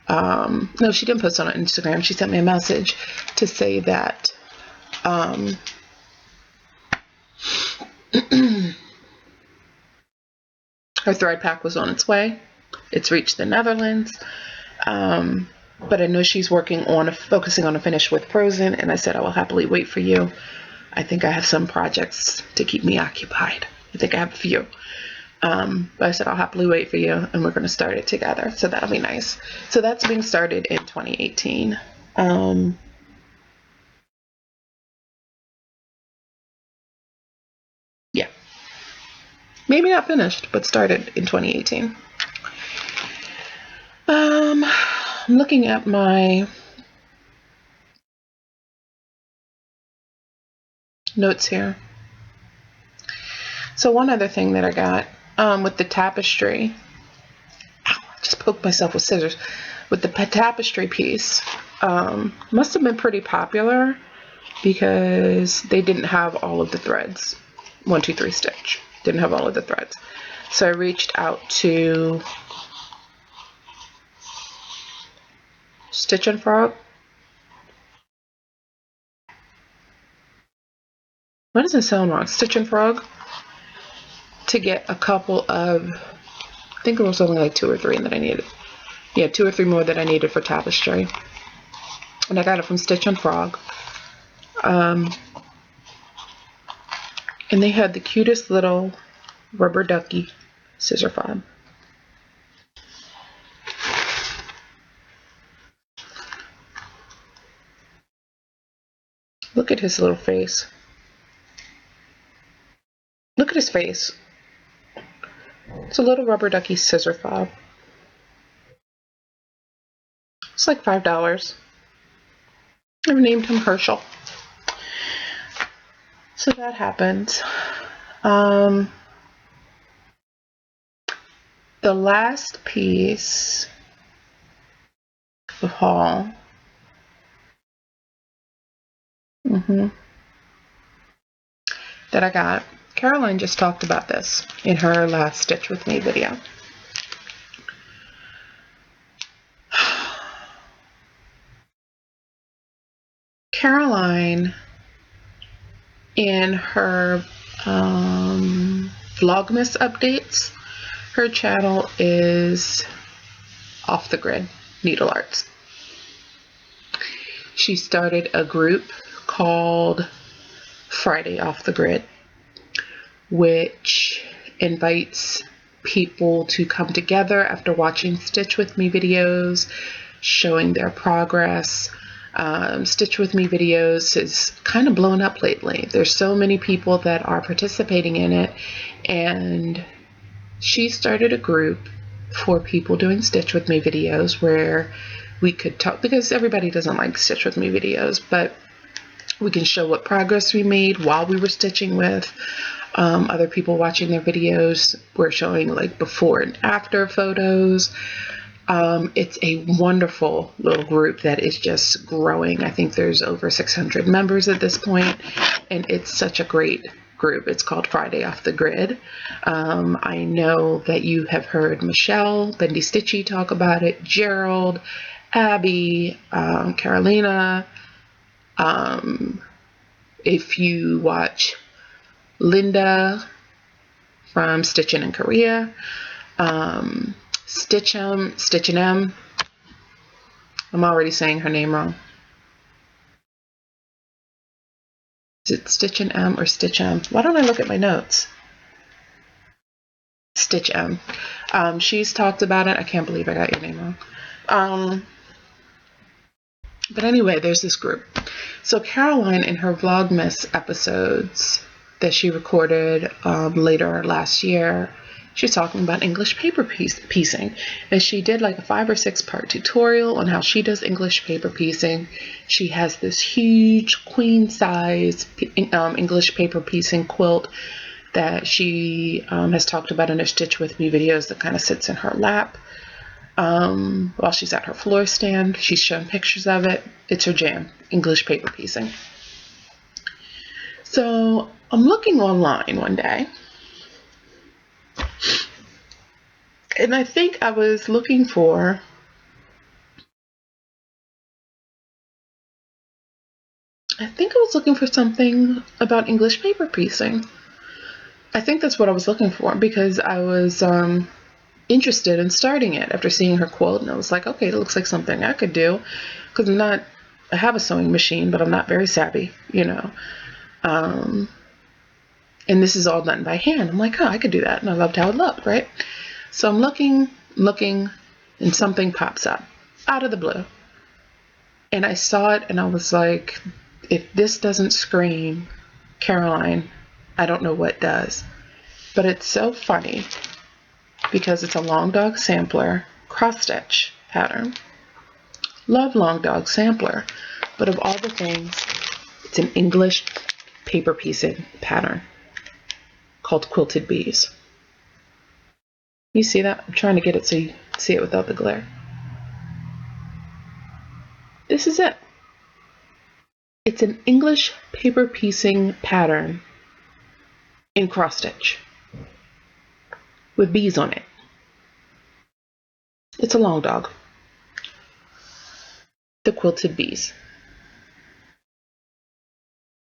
no, she didn't post on Instagram. She sent me a message to say that her thread pack was on its way. It's reached the Netherlands. But I know she's focusing on a finish with Frozen, and I said I will happily wait for you. I think I have some projects to keep me occupied. I think I have a few. But I said I'll happily wait for you, and we're going to start it together. So that'll be nice. So that's being started in 2018. Yeah. Maybe not finished, but started in 2018. I'm looking at my notes here. So one other thing that I got with the Tapestry, ow, I just poked myself with scissors, with the Tapestry piece, must have been pretty popular because they didn't have all of the threads. 1, 2, 3 stitch. Didn't have all of the threads. So I reached out to StitchEm Frog. What does it sound wrong? StitchEm Frog, to get a couple of, I think it was only like 2 or 3 that I needed. Yeah, 2 or 3 more that I needed for Tapestry. And I got it from StitchEm Frog. And they had the cutest little rubber ducky scissor fob. Look at his little face. Look at his face. It's a little rubber ducky scissor fob. It's like $5. I've named him Herschel. So that happened. The last piece of haul. That I got. Caroline just talked about this in her last Stitch With Me video. Caroline, in her Vlogmas updates, her channel is Off the Grid Needlearts. She started a group called Friday Off the Grid, which invites people to come together after watching Stitch With Me videos, showing their progress. Stitch With Me videos is kind of blown up lately. There's so many people that are participating in it, and she started a group for people doing Stitch With Me videos where we could talk, because everybody doesn't like Stitch With Me videos, but we can show what progress we made while we were stitching with. Other people watching their videos were showing like before and after photos. It's a wonderful little group that is just growing. I think there's over 600 members at this point, and it's such a great group. It's called Friday Off the Grid. I know that you have heard Michelle, Bendy Stitchy talk about it, Gerald, Abby, Carolina. If you watch Linda from StitchEm in Korea, StitchEm, I'm already saying her name wrong. Is it StitchEm or StitchEm? Why don't I look at my notes? StitchEm. She's talked about it. I can't believe I got your name wrong. But anyway, there's this group. So Caroline, in her Vlogmas episodes, that she recorded later last year. She's talking about English paper piecing, and she did like a 5 or 6 part tutorial on how she does English paper piecing. She has this huge queen size English paper piecing quilt that she has talked about in her Stitch With Me videos that kind of sits in her lap while she's at her floor stand. She's shown pictures of it. It's her jam, English paper piecing. So I'm looking online one day, and I think I was looking for something about English paper piecing. I think that's what I was looking for because I was interested in starting it after seeing her quote, and I was like, okay, it looks like something I could do because I have a sewing machine, but I'm not very savvy, you know. And this is all done by hand. I'm like, oh, I could do that, and I loved how it looked, right? So I'm looking, and something pops up out of the blue. And I saw it, and I was like, if this doesn't scream Caroline, I don't know what does. But it's so funny because it's a long dog sampler cross stitch pattern. Love long dog sampler, but of all the things, it's an English paper piecing pattern called Quilted Bees. You see that? I'm trying to get it so you see it without the glare. This is it. It's an English paper piecing pattern in cross stitch with bees on it. It's a long dog. The Quilted Bees.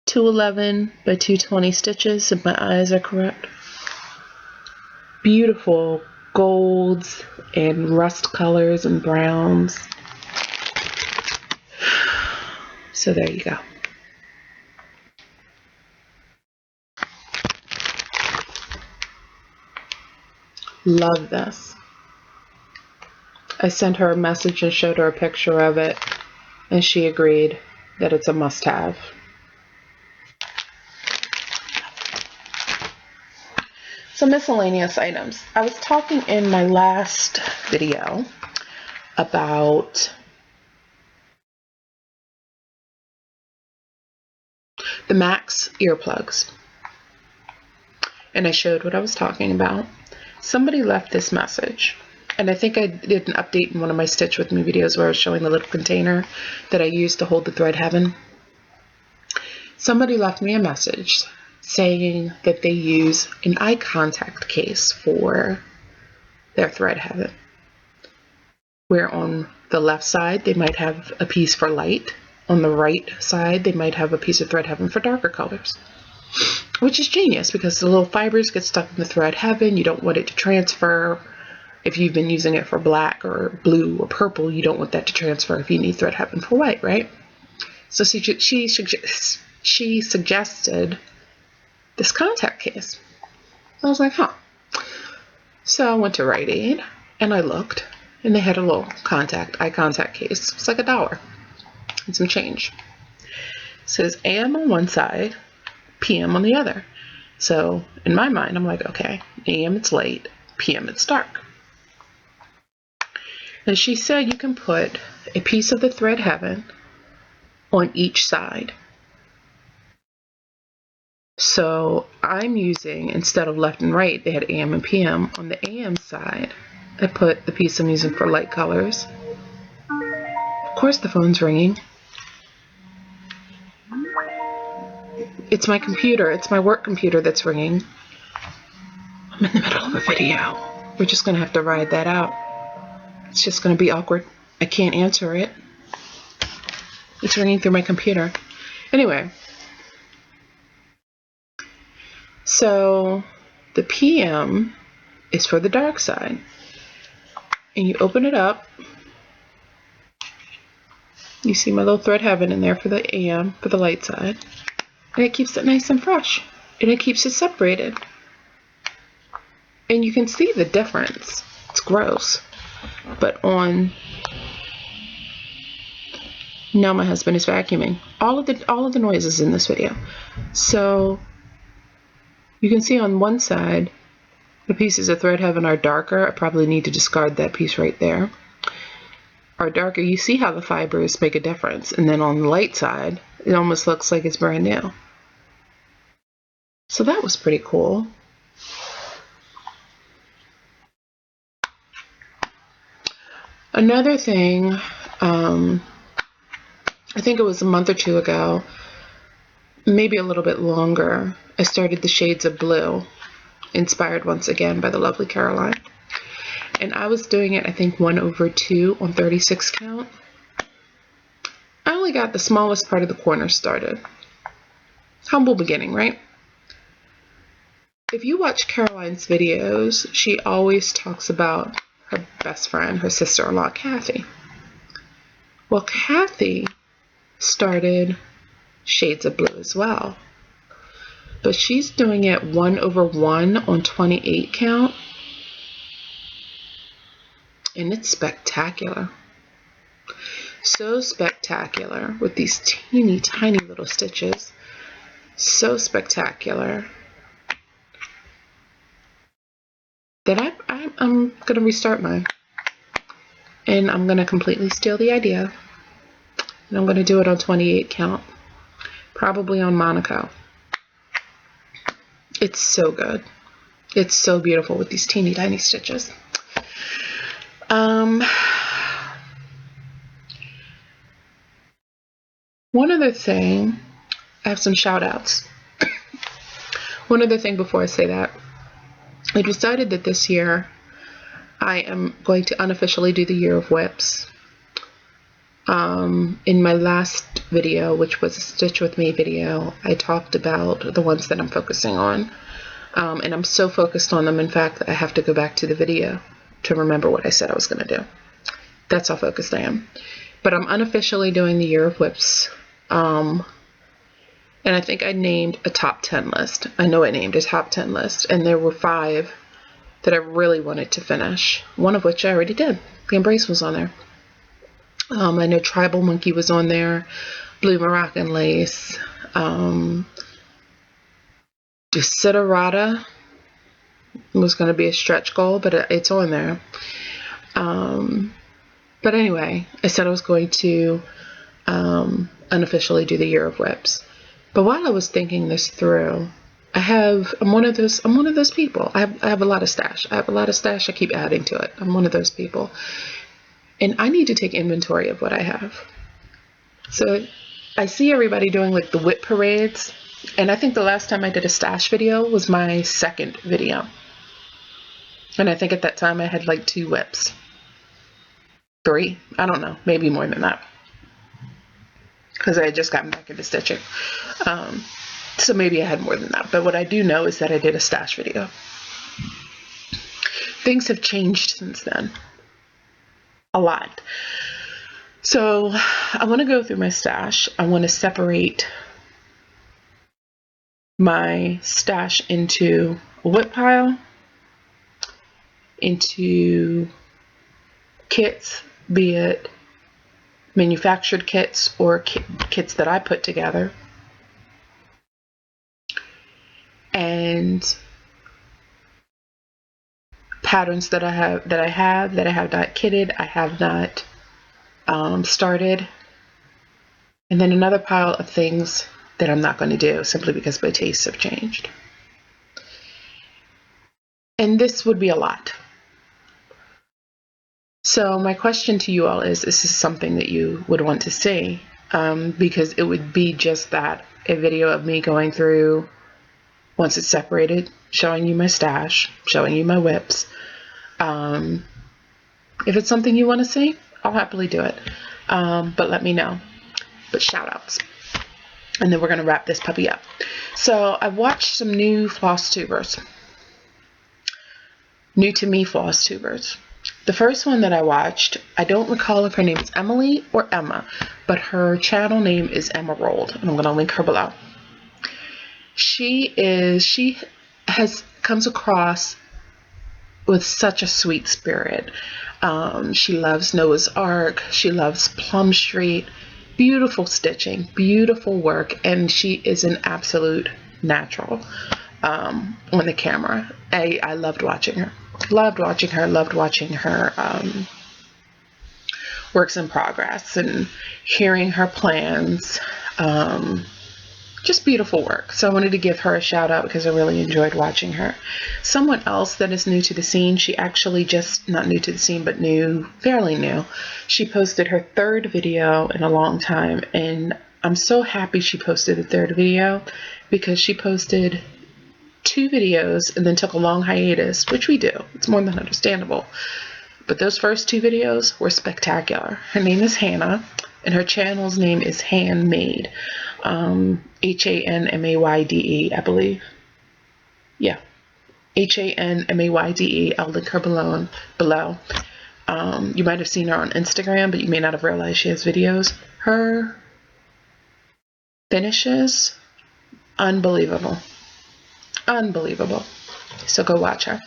211 by 220 stitches, if my eyes are correct. Beautiful golds and rust colors and browns. So there you go. Love this. I sent her a message and showed her a picture of it, and she agreed that it's a must-have. So miscellaneous items. I was talking in my last video about the Max earplugs, and I showed what I was talking about. Somebody left this message, and I think I did an update in one of my Stitch With Me videos where I was showing the little container that I used to hold the thread heaven. Somebody left me a message saying that they use an eye contact case for their thread heaven, where on the left side they might have a piece for light, on the right side they might have a piece of thread heaven for darker colors, which is genius because the little fibers get stuck in the thread heaven. You don't want it to transfer. If you've been using it for black or blue or purple, you don't want that to transfer if you need thread heaven for white, right? So she suggested this contact case. I was like, huh. So I went to Rite Aid and I looked, and they had a little eye contact case. It's like $1 and some change. It says AM on one side, PM on the other. So in my mind, I'm like, okay, AM it's late, PM it's dark. And she said you can put a piece of the thread heaven on each side. So I'm using, instead of left and right, they had AM and PM. On the AM side, I put the piece I'm using for light colors. Of course the phone's ringing. It's my computer. It's my work computer that's ringing. I'm in the middle of a video. We're just going to have to ride that out. It's just going to be awkward. I can't answer it. It's ringing through my computer. Anyway. So the PM is for the dark side. And you open it up. You see my little thread heaven in there for the AM, for the light side. And it keeps it nice and fresh. And it keeps it separated. And you can see the difference. It's gross. But now my husband is vacuuming. All of the noises in this video. So You can see on one side, the pieces of thread heaven are darker. I probably need to discard that piece right there. Are darker. You see how the fibers make a difference. And then on the light side, it almost looks like it's brand new. So that was pretty cool. Another thing, I think it was a month or two ago, maybe a little bit longer, I started the shades of blue, inspired once again by the lovely Caroline. And I was doing it, I think, 1/2 on 36 count. I only got the smallest part of the corner started. Humble beginning, right? If you watch Caroline's videos, she always talks about her best friend, her sister-in-law, Kathy. Well, Kathy started shades of blue as well, but she's doing it 1/1 on 28 count, and it's spectacular. So spectacular with these teeny tiny little stitches. So spectacular that I'm going to restart mine, and I'm going to completely steal the idea, and I'm going to do it on 28 count, probably on Monaco. It's so good. It's so beautiful with these teeny tiny stitches. One other thing, I have some shout outs. One other thing before I say that, I decided that this year I am going to unofficially do the year of WIPs. In my last video, which was a Stitch With Me video, I talked about the ones that I'm focusing on. And I'm so focused on them, in fact, that I have to go back to the video to remember what I said I was going to do. That's how focused I am. But I'm unofficially doing the year of WIPs. And I think I named a top 10 list. I know I named a top 10 list, and there were 5 that I really wanted to finish, one of which I already did. The Embrace was on there. I know Tribal Monkey was on there, Blue Moroccan Lace, Desiderata was going to be a stretch goal, but it's on there. But anyway, I said I was going to unofficially do the year of WIPs. But while I was thinking this through, I'm one of those people. I have a lot of stash. I keep adding to it. I'm one of those people. And I need to take inventory of what I have. So I see everybody doing like the WIP parades. And I think the last time I did a stash video was my second video. And I think at that time I had like 2 WIPs. 3, I don't know, maybe more than that. Because I had just gotten back into stitching. So maybe I had more than that. But what I do know is that I did a stash video. Things have changed since then. A lot. So I want to go through my stash. I want to separate my stash into a WIP pile, into kits, be it manufactured kits or kits that I put together, and patterns that I have not kitted, I have not started, and then another pile of things that I'm not going to do simply because my tastes have changed. And this would be a lot. So my question to you all is this something that you would want to see? Because it would be just that, a video of me going through, once it's separated, showing you my stash, showing you my WIPs. If it's something you want to see, I'll happily do it. But let me know. But shout outs. And then we're going to wrap this puppy up. So I've watched some new floss tubers. New to me floss tubers. The first one that I watched, I don't recall if her name is Emily or Emma, but her channel name is Emmaroll'd, and I'm going to link her below. She comes across with such a sweet spirit. She loves Noah's Ark. She loves Plum Street. Beautiful stitching, beautiful work, and she is an absolute natural. on the camera. I loved watching her. Loved watching her. Loved watching her works in progress and hearing her plans. Just beautiful work. So I wanted to give her a shout out because I really enjoyed watching her. Someone else that is new to the scene, she actually just, not new to the scene, but new, fairly new. She posted her 3rd video in a long time, and I'm so happy she posted the 3rd video because she posted 2 videos and then took a long hiatus, which we do. It's more than understandable. But those first 2 videos were spectacular. Her name is Hannah, and her channel's name is Hanmayde. Hanmayde, I believe. Yeah. Hanmayde. I'll link her below. You might have seen her on Instagram, but you may not have realized she has videos. Her finishes, unbelievable. Unbelievable. So go watch her.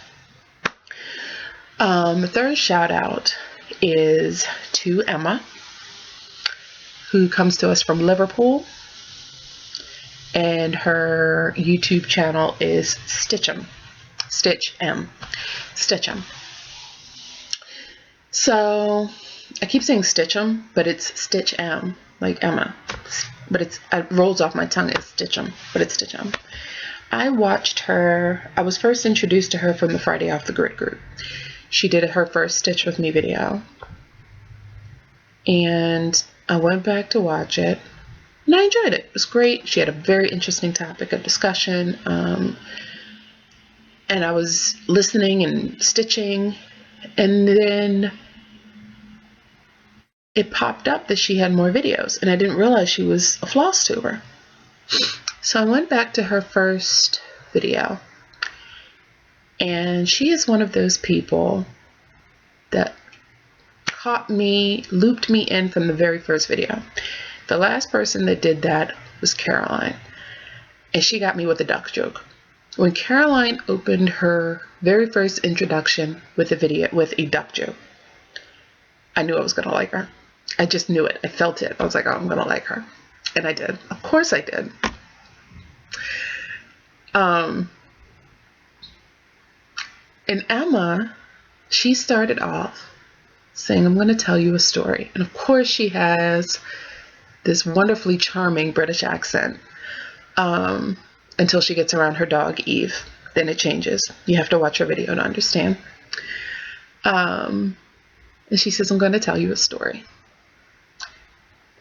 The 3rd shout out is to Emma, who comes to us from Liverpool, and her YouTube channel is StitchEm. So I keep saying StitchEm, but it's StitchEm, like Emma, but it rolls off my tongue as StitchEm, but it's StitchEm. I watched her. I was first introduced to her from the Friday Off the Grid group. She did her first Stitch With Me video, and I went back to watch it, and I enjoyed it. It was great. She had a very interesting topic of discussion, and I was listening and stitching, and then it popped up that she had more videos, and I didn't realize she was a floss tuber. So I went back to her first video, and she is one of those people that caught me, looped me in from the very first video. The last person that did that was Caroline, and she got me with the duck joke. When Caroline opened her very first introduction with a video with a duck joke, I knew I was gonna like her. I just knew it. I felt it. I was like, oh, I'm gonna like her, and I did. Of course I did. And Emma, she started off saying, I'm going to tell you a story. And of course she has this wonderfully charming British accent until she gets around her dog, Eve. Then it changes. You have to watch her video to understand. And she says, I'm going to tell you a story.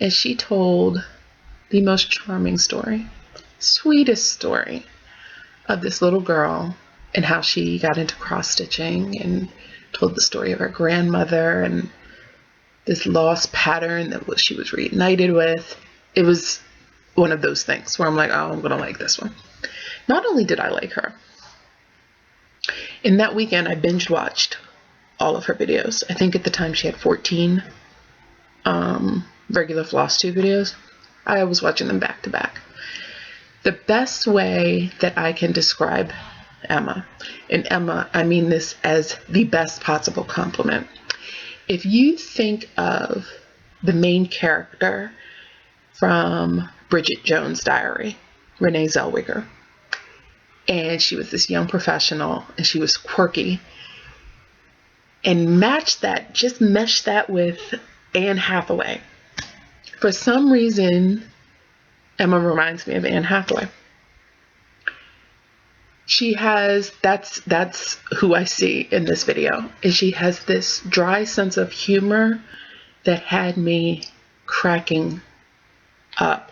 And she told the most charming story, sweetest story of this little girl and how she got into cross-stitching, and told the story of her grandmother and this lost pattern that she was reunited with. It was one of those things where I'm like, oh, I'm going to like this one. Not only did I like her, in that weekend I binge watched all of her videos. I think at the time she had 14 regular floss tube videos. I was watching them back to back. The best way that I can describe Emma, and Emma, I mean this as the best possible compliment. If you think of the main character from Bridget Jones' Diary, Renee Zellweger, and she was this young professional, and she was quirky, and mesh that with Anne Hathaway. For some reason, Emma reminds me of Anne Hathaway. She has, that's who I see in this video, and she has this dry sense of humor that had me cracking up.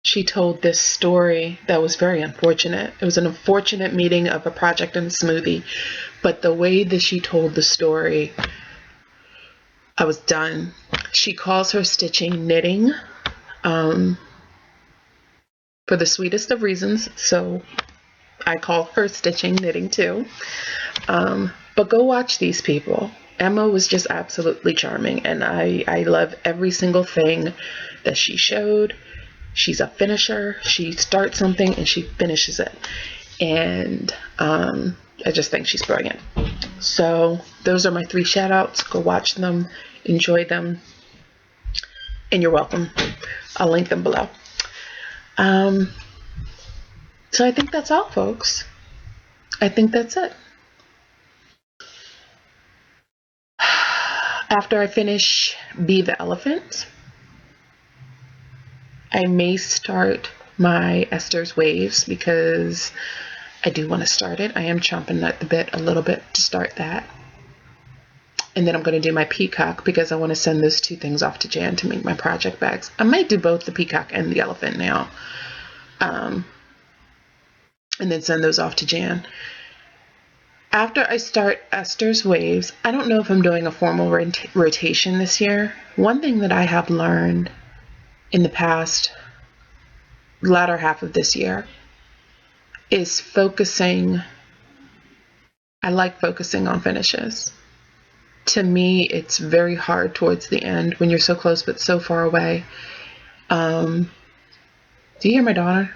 She told this story that was very unfortunate. It was an unfortunate meeting of a project and a smoothie, but the way that she told the story, I was done. She calls her stitching knitting, for the sweetest of reasons, so I call her stitching knitting too. But go watch these people. Emma was just absolutely charming, and I love every single thing that she showed. She's a finisher. She starts something and she finishes it, and I just think she's brilliant. So those are my 3 shout outs. Go watch them, enjoy them, and you're welcome. I'll link them below. So I think that's all, folks. I think that's it. After I finish Be the Elephant, I may start my Esther's Waves because I do want to start it. I am chomping at the bit a little bit to start that. And then I'm going to do my Peacock because I want to send those two things off to Jan to make my project bags. I might do both the Peacock and the Elephant now. And then send those off to Jan. After I start Esther's Waves, I don't know if I'm doing a formal rotation this year. One thing that I have learned in the past latter half of this year is focusing. I like focusing on finishes. To me, it's very hard towards the end when you're so close but so far away. Do you hear my daughter?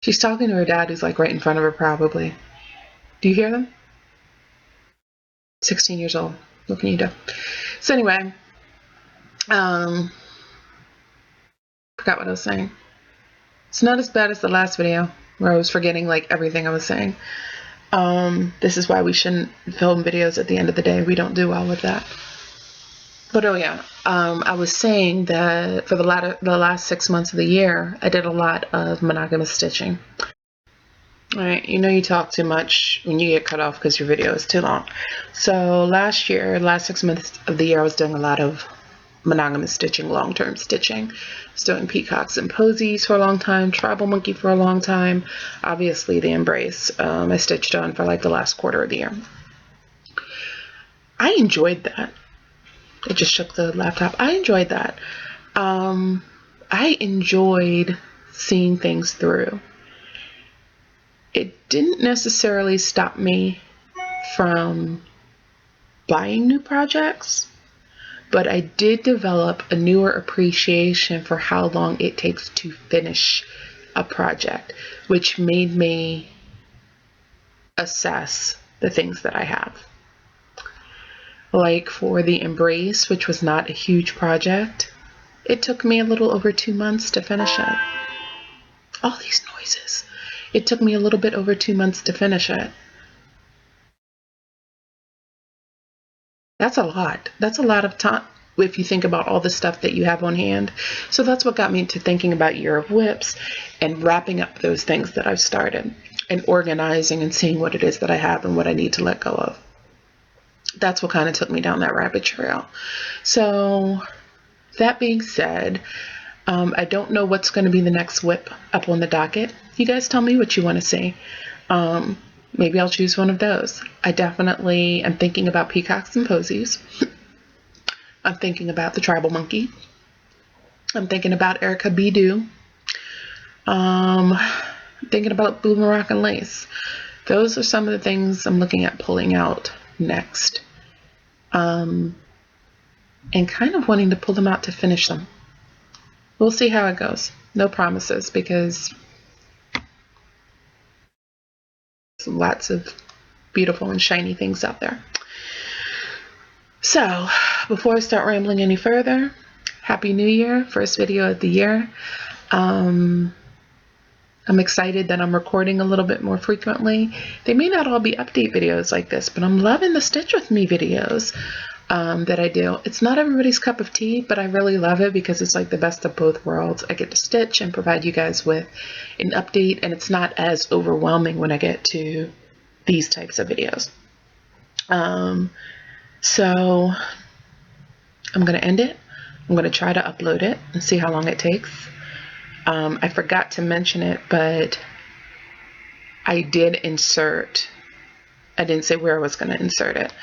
She's talking to her dad who's like right in front of her probably. Do you hear them? 16 years old. What can you do? So anyway, forgot what I was saying. It's not as bad as the last video where I was forgetting like everything I was saying. This is why we shouldn't film videos at the end of the day. We don't do well with that. But oh yeah, I was saying that for the last 6 months of the year, I did a lot of monogamous stitching. All right, you know you talk too much when you get cut off because your video is too long. So last 6 months of the year, I was doing a lot of monogamous stitching, long-term stitching. I was doing peacocks and posies for a long time, tribal monkey for a long time, obviously the embrace I stitched on for like the last quarter of the year. I enjoyed that. I just shook the laptop. I enjoyed that. I enjoyed seeing things through. It didn't necessarily stop me from buying new projects, but I did develop a newer appreciation for how long it takes to finish a project, which made me assess the things that I have. Like for the embrace, which was not a huge project, it took me a little over 2 months to finish it. All these noises. It took me a little bit over 2 months to finish it. That's a lot. That's a lot of time if you think about all the stuff that you have on hand. So that's what got me to thinking about Year of WIPs and wrapping up those things that I've started and organizing and seeing what it is that I have and what I need to let go of. That's what kind of took me down that rabbit trail. So that being said, I don't know what's going to be the next WIP up on the docket. You guys tell me what you want to see. Maybe I'll choose one of those. I definitely am thinking about peacocks and posies. I'm thinking about the tribal monkey. I'm thinking about Erica Badu. I'm thinking about blue Moroccan lace. Those are some of the things I'm looking at pulling out next. And kind of wanting to pull them out to finish them. We'll see how it goes. No promises because there's lots of beautiful and shiny things out there. So before I start rambling any further, Happy New Year, first video of the year. I'm excited that I'm recording a little bit more frequently. They may not all be update videos like this, but I'm loving the Stitch With Me videos that I do. It's not everybody's cup of tea, but I really love it because it's like the best of both worlds. I get to stitch and provide you guys with an update, and it's not as overwhelming when I get to these types of videos. So I'm going to end it. I'm going to try to upload it and see how long it takes. I forgot to mention it, but I did insert, I didn't say where I was going to insert it,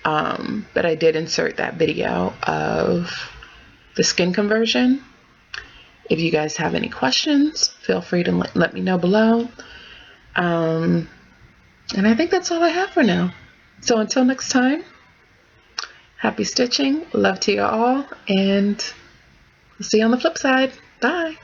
but I did insert that video of the skin conversion. If you guys have any questions, feel free to let me know below. And I think that's all I have for now. So until next time, happy stitching, love to you all, and we'll see you on the flip side. Bye.